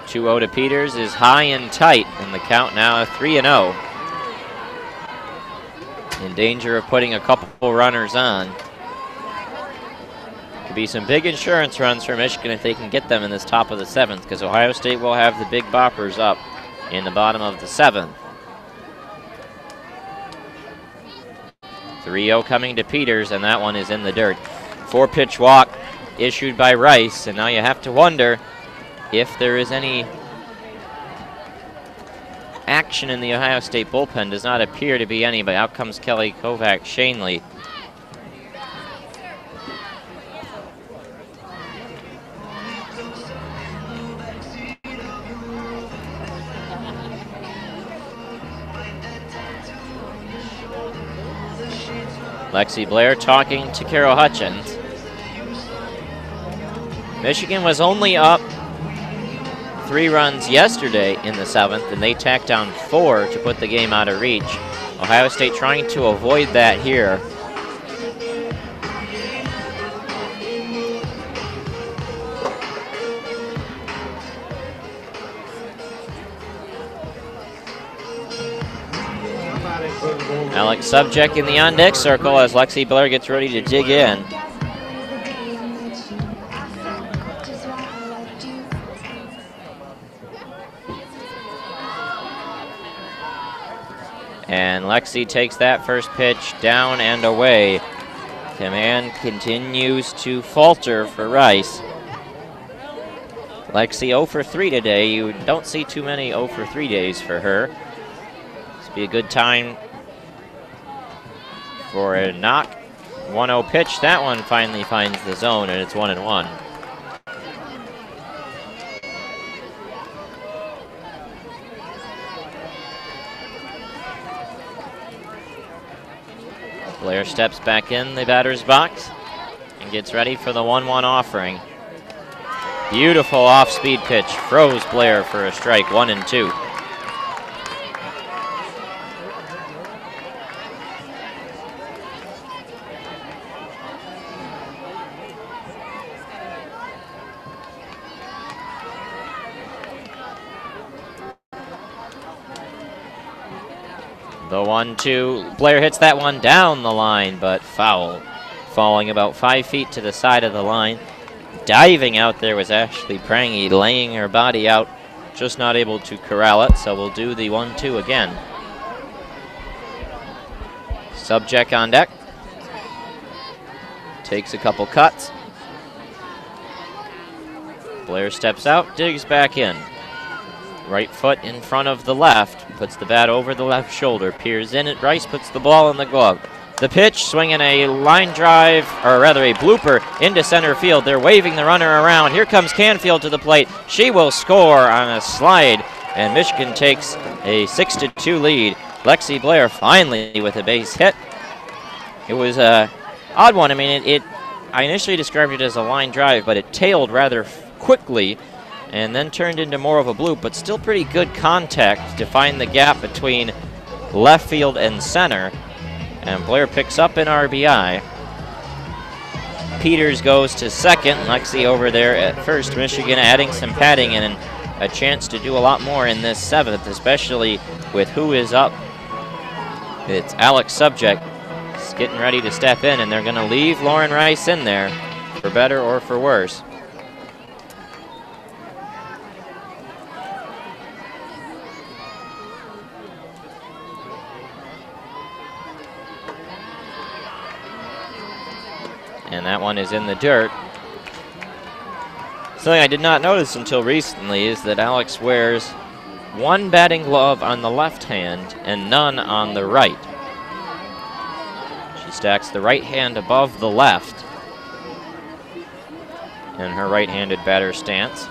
Two-0 to Peters is high and tight, and the count now 3-0. In danger of putting a couple runners on. Could be some big insurance runs for Michigan if they can get them in this top of the 7th, because Ohio State will have the big boppers up in the bottom of the 7th. 3-0 coming to Peters, and that one is in the dirt. 4-pitch walk issued by Rice, and now you have to wonder if there is any action in the Ohio State bullpen. Does not appear to be any, but out comes Kelly Kovac Shanley. Lexi Blair talking to Carol Hutchins. Michigan was only up 3 runs yesterday in the 7th, and they tacked down 4 to put the game out of reach. Ohio State trying to avoid that here. Alex Subject in the on-deck circle as Lexi Blair gets ready to dig in. And Lexi takes that first pitch down and away. Command continues to falter for Rice. Lexi 0 for 3 today. You don't see too many 0 for 3 days for her. This will be a good time for a knock. 1-0 pitch. That one finally finds the zone, and it's 1-1. Blair steps back in the batter's box and gets ready for the 1-1 offering. Beautiful off-speed pitch. Froze Blair for a strike, 1-2. The 1-2, Blair hits that one down the line, but foul. Falling about 5 feet to the side of the line. Diving out there was Ashley Prangy, laying her body out, just not able to corral it, so we'll do the 1-2 again. Subject on deck. Takes a couple cuts. Blair steps out, digs back in. Right foot in front of the left, puts the bat over the left shoulder, peers in at Rice, puts the ball in the glove. The pitch, swinging a line drive, or rather a blooper into center field. They're waving the runner around. Here comes Canfield to the plate. She will score on a slide, and Michigan takes a 6-2 lead. Lexi Blair finally with a base hit. It was an odd one. I mean, I initially described it as a line drive, but it tailed rather quickly and then turned into more of a bloop, but still pretty good contact to find the gap between left field and center. And Blair picks up an RBI. Peters goes to second. Lexi over there at first. Michigan adding some padding and a chance to do a lot more in this 7th, especially with who is up. It's Alex Subject. He's getting ready to step in, and they're going to leave Lauren Rice in there for better or for worse. And that one is in the dirt. Something I did not notice until recently is that Alex wears one batting glove on the left hand and none on the right. She stacks the right hand above the left in her right-handed batter stance.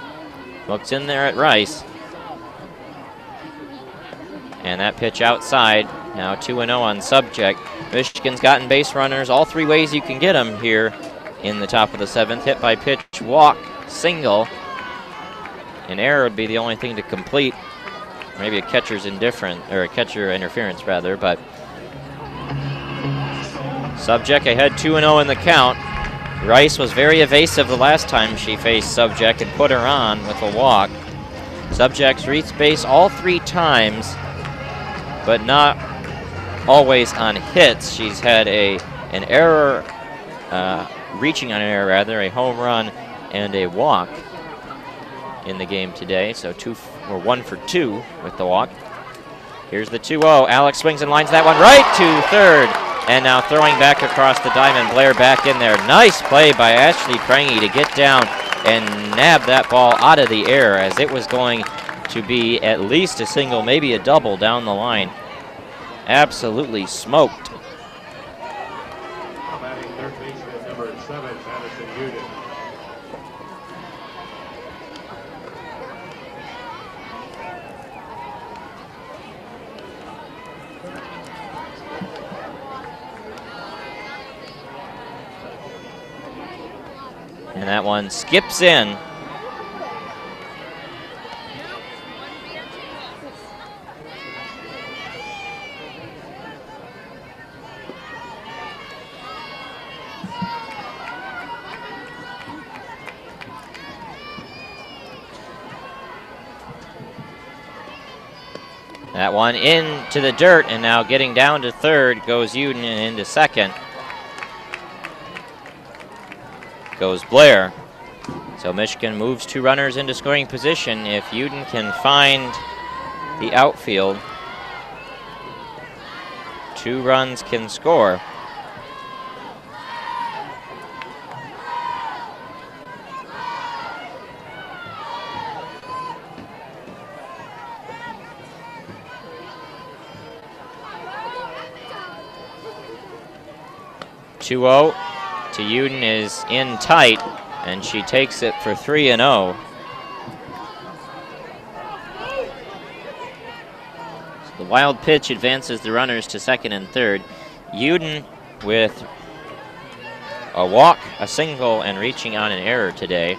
Looks in there at Rice. And that pitch outside. Now 2-0 on Subject. Michigan's gotten base runners all 3 ways you can get them here in the top of the 7th. Hit by pitch, walk, single. An error would be the only thing to complete. Maybe a catcher's indifferent, or a catcher interference rather, but Subject ahead 2-0 in the count. Rice was very evasive the last time she faced Subject and put her on with a walk. Subject's reached base all 3 times, but not always on hits. She's had an error reaching on an error rather, a home run and a walk in the game today. So 1 for 2 with the walk. Here's the 2-0. Alex swings and lines that one right to third. And now throwing back across the diamond, Blair back in there. Nice play by Ashley Prangy to get down and nab that ball out of the air, as it was going to be at least a single, maybe a double down the line. Absolutely smoked.
Batting third baseman number 7, Madison Uden.
And that one skips in. That one into the dirt, and now getting down to third goes Uden, and into second goes Blair. So Michigan moves 2 runners into scoring position. If Uden can find the outfield, 2 runs can score. Two-0 to Uden is in tight, and she takes it for 3-0. So the wild pitch advances the runners to second and third. Uden with a walk, a single, and reaching on an error today,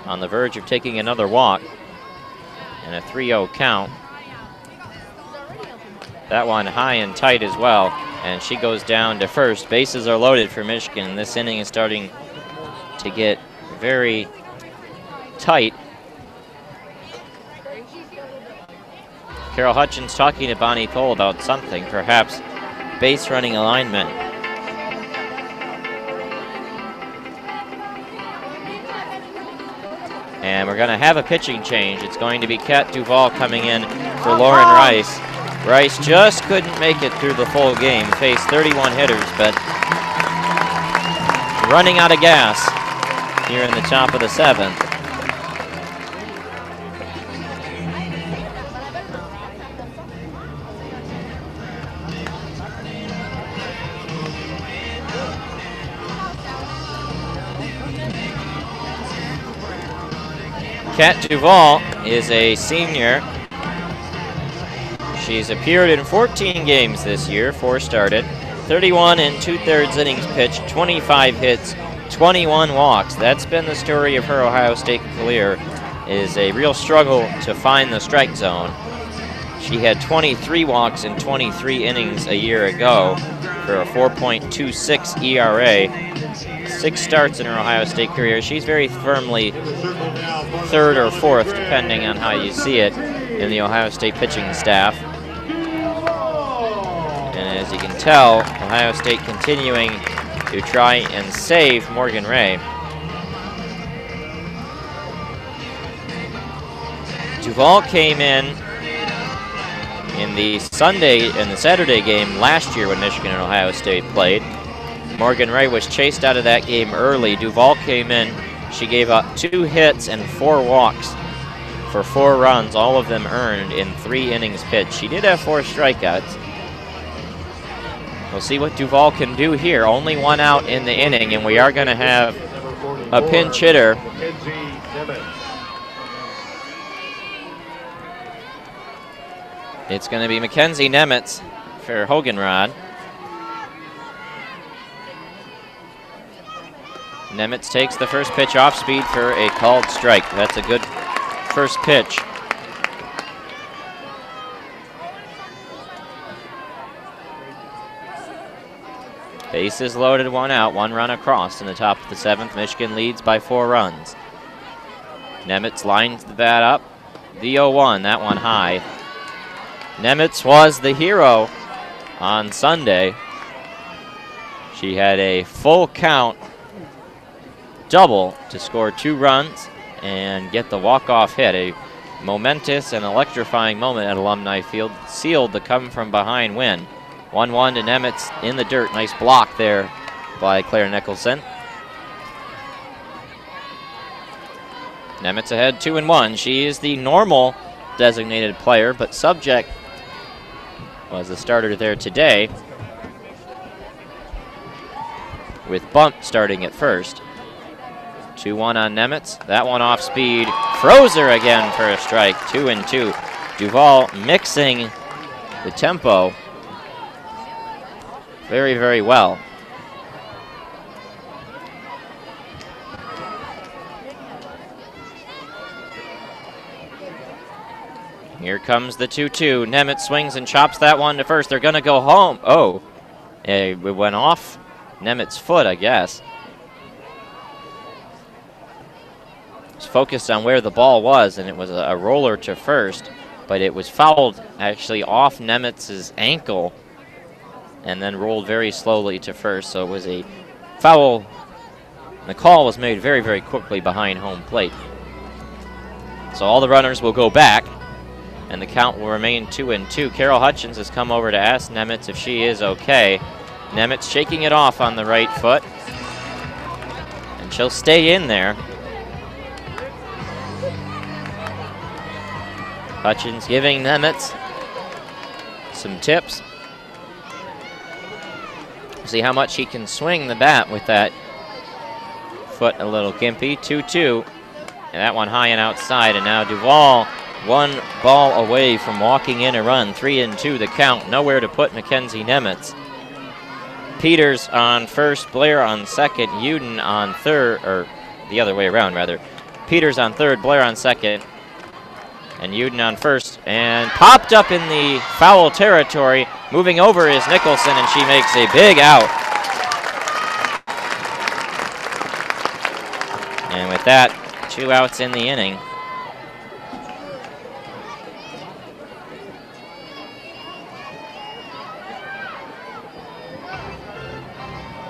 on the verge of taking another walk, and a 3-0 count. That one high and tight as well, and she goes down to first. Bases are loaded for Michigan. This inning is starting to get very tight. Carol Hutchins talking to Bonnie Cole about something, perhaps base running alignment. And we're going to have a pitching change. It's going to be Kat Duvall coming in for Lauren Rice. Rice just couldn't make it through the full game, faced 31 hitters, but running out of gas here in the top of the 7th. Kat Duvall is a senior. She's appeared in 14 games this year, 4 started, 31 2/3 innings pitched, 25 hits, 21 walks. That's been the story of her Ohio State career, is a real struggle to find the strike zone. She had 23 walks in 23 innings a year ago for a 4.26 ERA. 6 starts in her Ohio State career. She's very firmly 3rd or 4th, depending on how you see it, in the Ohio State pitching staff. And as you can tell, Ohio State continuing to try and save Morgan Ray. Duvall came in the Saturday game last year when Michigan and Ohio State played. Morgan Ray was chased out of that game early. Duvall came in. She gave up 2 hits and 4 walks for 4 runs, all of them earned in 3 innings pitched. She did have 4 strikeouts. We'll see what Duvall can do here. Only 1 out in the inning, and we are going to have a pinch hitter. It's going to be Mackenzie Nemitz for Hoganrod. Nemitz takes the first pitch off speed for a called strike. That's a good first pitch. Bases loaded, 1 out, 1 run across in the top of the 7th. Michigan leads by 4 runs. Nemitz lines the bat up. The 0-1, that one high. Nemitz was the hero on Sunday. She had a full count double to score 2 runs and get the walk-off hit. A momentous and electrifying moment at Alumni Field sealed the come-from-behind win. 1-1 to Nemitz in the dirt. Nice block there by Claire Nicholson. Nemitz ahead 2-1. She is the normal designated player, but Subject was the starter there today, with Bump starting at first. 2-1 on Nemitz. That one off speed. Frozer again for a strike. 2-2. Duval mixing the tempo very, very well. Here comes the 2-2. Nemitz swings and chops that one to first. They're going to go home. Oh, it went off Nemitz's foot, I guess. Was focused on where the ball was, and it was a roller to first, but it was fouled actually off Nemitz's ankle and then rolled very slowly to first. So it was a foul. The call was made very, very quickly behind home plate. So all the runners will go back, and the count will remain 2-2. Carol Hutchins has come over to ask Nemitz if she is okay. Nemitz shaking it off on the right foot, and she'll stay in there. Hutchins giving Nemitz some tips. See how much he can swing the bat with that foot a little gimpy. 2-2. And that one high and outside, and now Duval 1 ball away from walking in a run. 3-2 the count. Nowhere to put Mackenzie Nemitz. Peters on first, Blair on second, Uden on third, or the other way around rather. Peters on third, Blair on second, and Uden on first, and popped up in the foul territory. Moving over is Nicholson, and she makes a big out. And with that, 2 outs in the inning.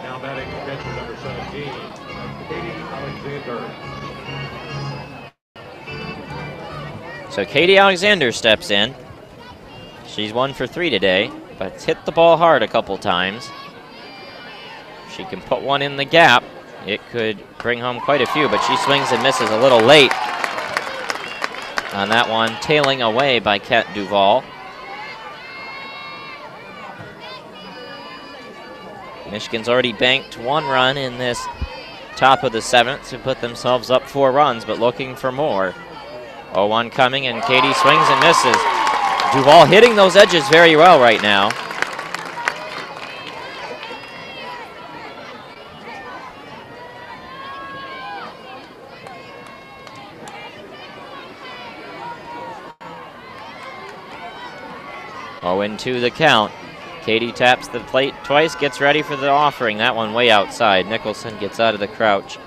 Now batting catcher number 17, Katie Alexander.
So Katie Alexander steps in. She's 1 for 3 today, but it's hit the ball hard a couple times. She can put one in the gap. It could bring home quite a few, but she swings and misses a little late on that one, tailing away by Kat Duval. Michigan's already banked 1 run in this top of the 7th to put themselves up 4 runs, but looking for more. 0-1 coming, and Katie swings and misses. Duval hitting those edges very well right now. Oh, into the count. Katie taps the plate twice, gets ready for the offering. That one way outside. Nicholson gets out of the crouch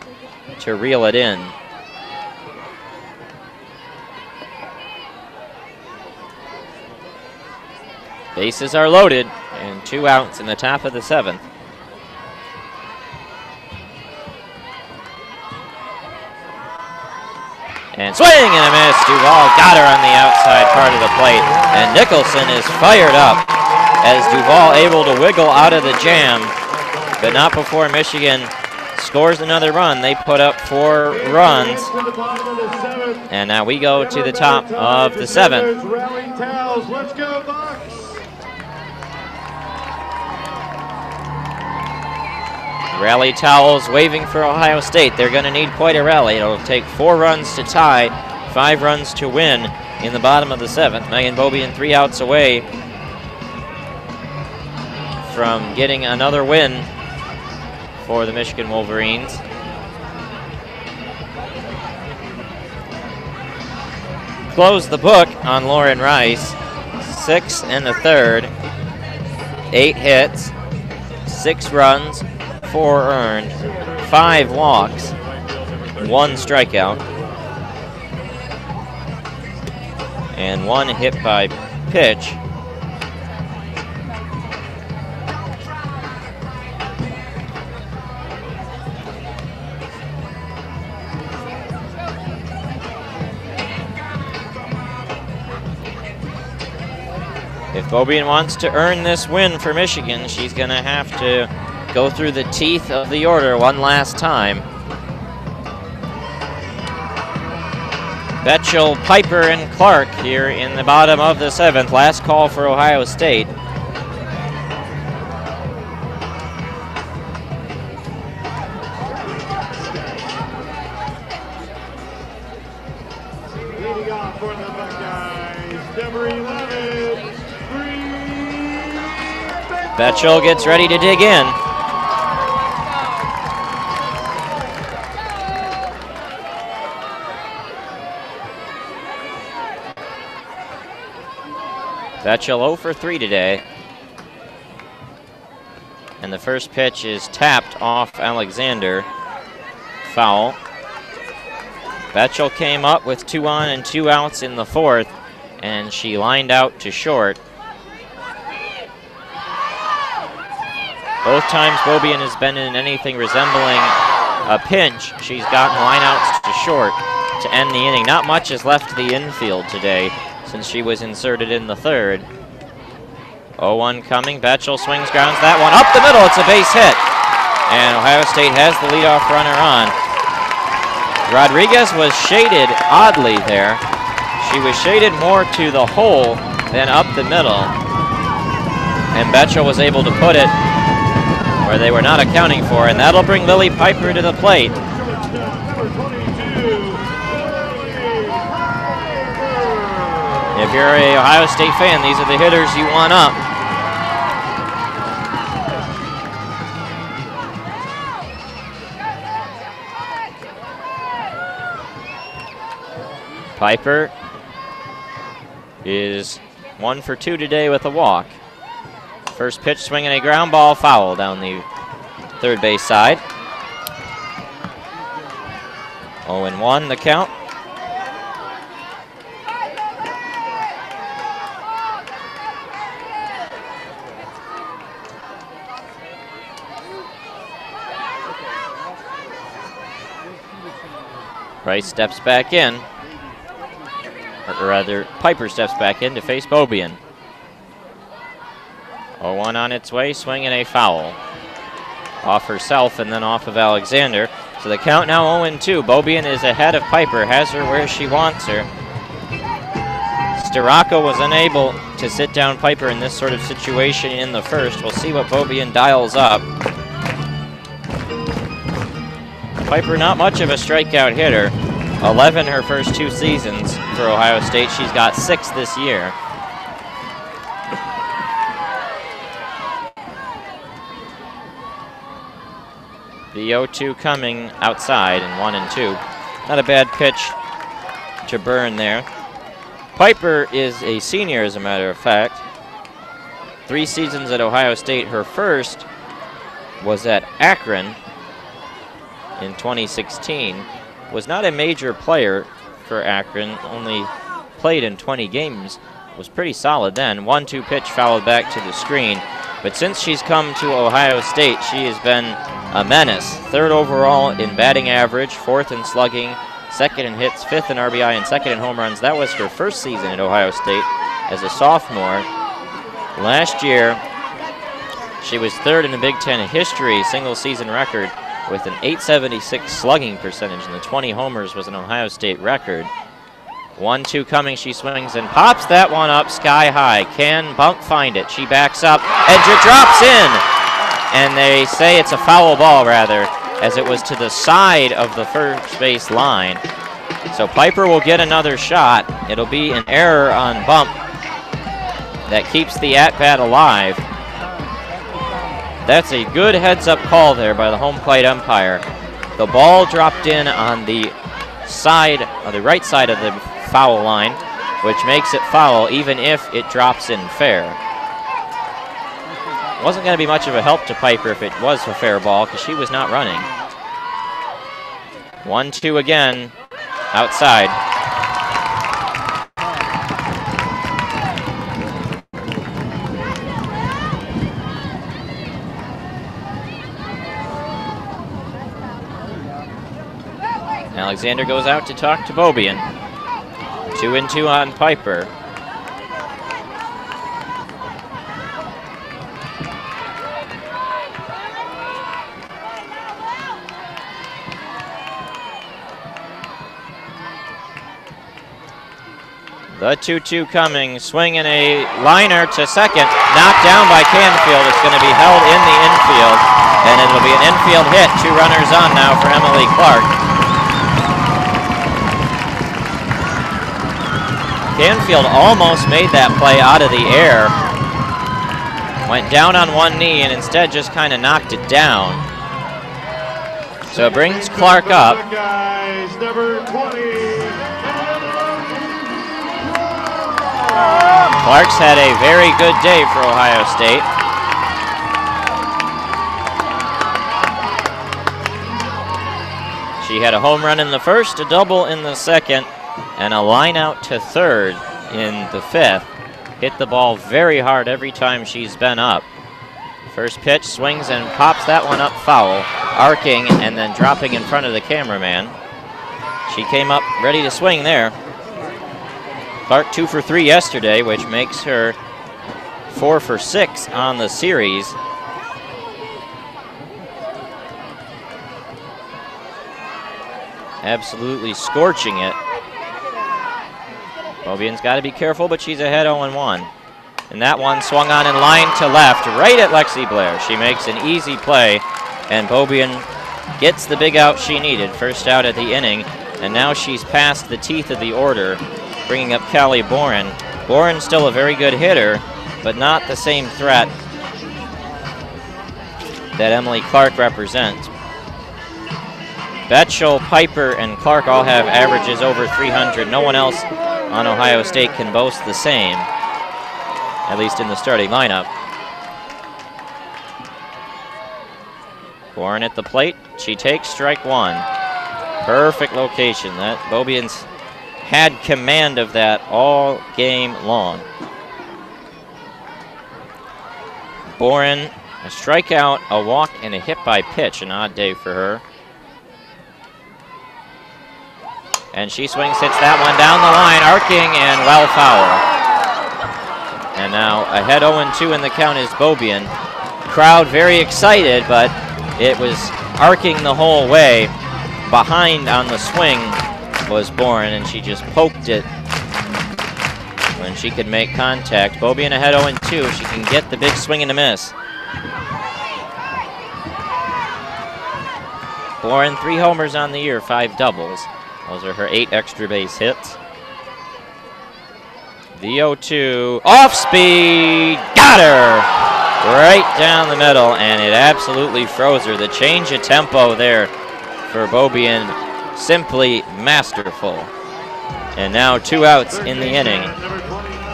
to reel it in. Bases are loaded, and 2 outs in the top of the 7th. And swing and a miss. Duval got her on the outside part of the plate, and Nicholson is fired up as Duval able to wiggle out of the jam, but not before Michigan scores another run. They put up 4 runs, and now we go to the top of the 7th.
Let's go, Bucks!
Rally towels waving for Ohio State. They're going to need quite a rally. It'll take 4 runs to tie, 5 runs to win in the bottom of the 7th. Megan Bobian 3 outs away from getting another win for the Michigan Wolverines. Close the book on Lauren Rice. 6 1/3, 8 hits, 6 runs, 4 earned, 5 walks, 1 strikeout, and 1 hit by pitch. Beaubien wants to earn this win for Michigan. She's going to have to go through the teeth of the order one last time. Betchel, Piper, and Clark here in the bottom of the 7th. Last call for Ohio State.
Leading off for the Buckeyes, number 11,
Betchel gets ready to dig in. Betchel 0 for 3 today. And the first pitch is tapped off Alexander. Foul. Betchel came up with 2 on and 2 outs in the 4th, and she lined out to short. Both times Beaubien has been in anything resembling a pinch, she's gotten lineouts to short to end the inning. Not much is left to the infield today since she was inserted in the 3rd. 0-1 coming. Betchel swings, grounds that one up the middle. It's a base hit. And Ohio State has the leadoff runner on. Rodriguez was shaded oddly there. She was shaded more to the hole than up the middle. And Betchel was able to put it where they were not accounting for, and that'll bring Lily Piper to the plate. If you're a Ohio State fan, these are the hitters you want up. Piper is 1 for 2 today with a walk. First pitch swinging a ground ball, foul down the 3rd base side. 0-1 the count. Price steps back in, or rather, Piper steps back in to face Beaubien. 0-1 on its way, swinging a foul. Off herself and then off of Alexander. So the count now 0-2. Beaubien is ahead of Piper, has her where she wants her. Starocco was unable to sit down Piper in this sort of situation in the 1st. We'll see what Beaubien dials up. Piper, not much of a strikeout hitter. 11 her first 2 seasons for Ohio State. She's got 6 this year. The 0-2 coming outside in 1-2. Not a bad pitch to burn there. Piper is a senior, as a matter of fact. 3 seasons at Ohio State. Her first was at Akron in 2016. Was not a major player for Akron, only played in 20 games. Was pretty solid then. 1-2 pitch fouled back to the screen. But since she's come to Ohio State, she has been a menace. 3rd overall in batting average, 4th in slugging, 2nd in hits, 5th in RBI, and 2nd in home runs. That was her first season at Ohio State as a sophomore. Last year, she was 3rd in the Big Ten history, single season record, with an .876 slugging percentage, and the 20 homers was an Ohio State record. 1-2 coming, she swings and pops that one up sky high. Can Bunk find it? She backs up, and it drops in. And they say it's a foul ball, rather, as it was to the side of the first base line. So Piper will get another shot. It'll be an error on Bump that keeps the at-bat alive. That's a good heads-up call there by the home plate umpire. The ball dropped in on the side, on the right side of the foul line, which makes it foul even if it drops in fair. Wasn't going to be much of a help to Piper if it was a fair ball because she was not running. 1-2 again, outside. Alexander goes out to talk to Beaubien. 2-2 on Piper. The 2-2 coming, swinging a liner to second, knocked down by Canfield. It's going to be held in the infield, and it'll be an infield hit. 2 runners on now for Emily Clark. Canfield almost made that play out of the air. Went down on one knee and instead just kind of knocked it down. So it brings Clark up.
Buckeyes, number 20.
Clark's had a very good day for Ohio State. She had a home run in the first, a double in the second, and a line out to third in the fifth. Hit the ball very hard every time she's been up. First pitch, swings and pops that one up foul, arcing and then dropping in front of the cameraman. She came up ready to swing there. Clark 2 for 3 yesterday, which makes her 4 for 6 on the series. Absolutely scorching it. Beaubien's got to be careful, but she's ahead 0-1. And that one swung on in line to left, right at Lexi Blair. She makes an easy play, and Beaubien gets the big out she needed. First out of the inning, and now she's past the teeth of the order, bringing up Callie Boren. Boren's still a very good hitter, but not the same threat that Emily Clark represents. Betchel, Piper, and Clark all have averages over 300. No one else on Ohio State can boast the same, at least in the starting lineup. Boren at the plate. She takes strike 1. Perfect location. That Beaubien's had command of that all game long. Boren, a strikeout, a walk, and a hit by pitch. An odd day for her. And she swings, hits that one down the line, arcing and well foul. And now ahead 0-2 in the count is Beaubien. Crowd very excited, but it was arcing the whole way. Behind on the swing was Boren, and she just poked it when she could make contact. Beaubien ahead 0-2. She can get the big swing and a miss. Boren, 3 homers on the year, 5 doubles. Those are her 8 extra base hits. The 0-2, off speed, got her! Right down the middle, and it absolutely froze her. The change of tempo there for Beaubien, simply masterful. And now 2 outs in the inning.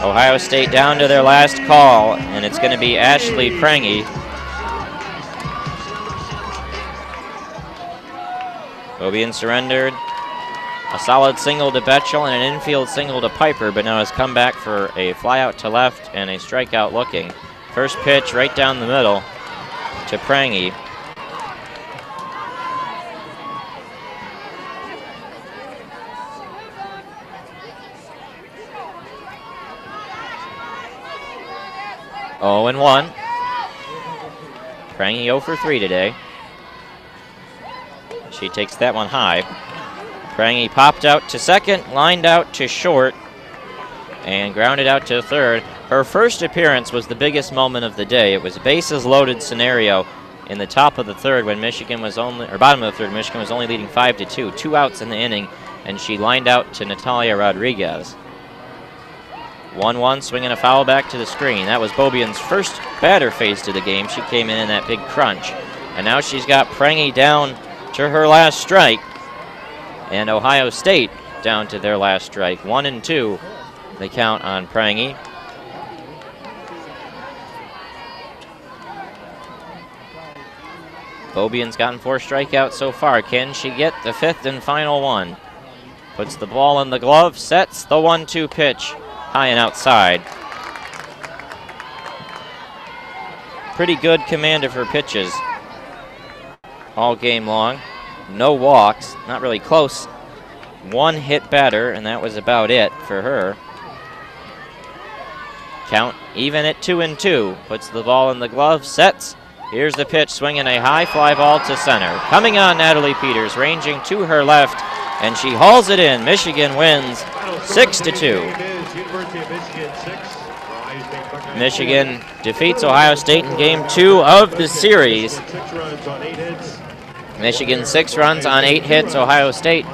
Ohio State down to their last call, and it's going to be Ashley Prangy. Beaubien surrendered. A solid single to Betchel and an infield single to Piper, but now has come back for a flyout to left and a strikeout looking. First pitch right down the middle to Prangy. Oh, and 1. Prangy 0 for 3 today. She takes that one high. Prangy popped out to second, lined out to short, and grounded out to third. Her first appearance was the biggest moment of the day. It was a bases loaded scenario in the top of the third when Michigan was only, or bottom of the third, Michigan was only leading 5-2. 2 outs in the inning, and she lined out to Natalia Rodriguez. 1-1, swinging a foul back to the screen. That was Beaubien's first batter face to the game. She came in that big crunch. And now she's got Prangy down to her last strike. And Ohio State down to their last strike. 1-2, the count on Prangy. Beaubien's gotten 4 strikeouts so far. Can she get the 5th and final one? Puts the ball in the glove, sets the 1-2 pitch high and outside. Pretty good command of her pitches all game long. No walks, not really close. 1 hit batter, and that was about it for her. Count even at 2-2. Puts the ball in the glove, sets. Here's the pitch, swinging a high fly ball to center. Coming on, Natalie Peters, ranging to her left, and she hauls it in. Michigan wins 6-2. Michigan defeats Ohio State in game 2 of the series. Michigan 6 runs on 8 hits. Ohio State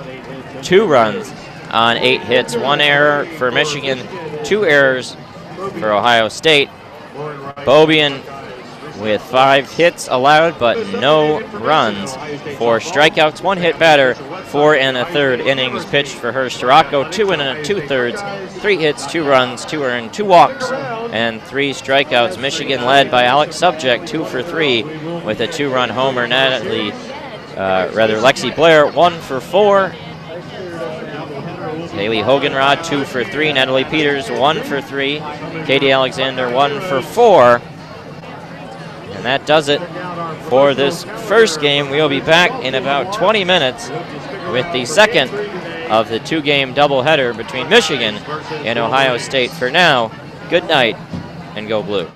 2 runs on 8 hits. 1 error for Michigan, 2 errors for Ohio State. Bobian with 5 hits allowed, but no runs. 4 strikeouts, 1 hit batter, 4 1/3 innings pitched for her. Storako 2 2/3, 3 hits, 2 runs, 2 earned, 2 walks, and 3 strikeouts. Michigan led by Alex Subject, 2 for 3 with a 2-run homer. Lexi Blair 1 for 4. Haley Hoganrod 2 for 3. Natalie Peters 1 for 3. Katie Alexander 1 for 4. And that does it for this first game. We'll be back in about 20 minutes with the second of the 2-game doubleheader between Michigan and Ohio State. For now, good night and go blue.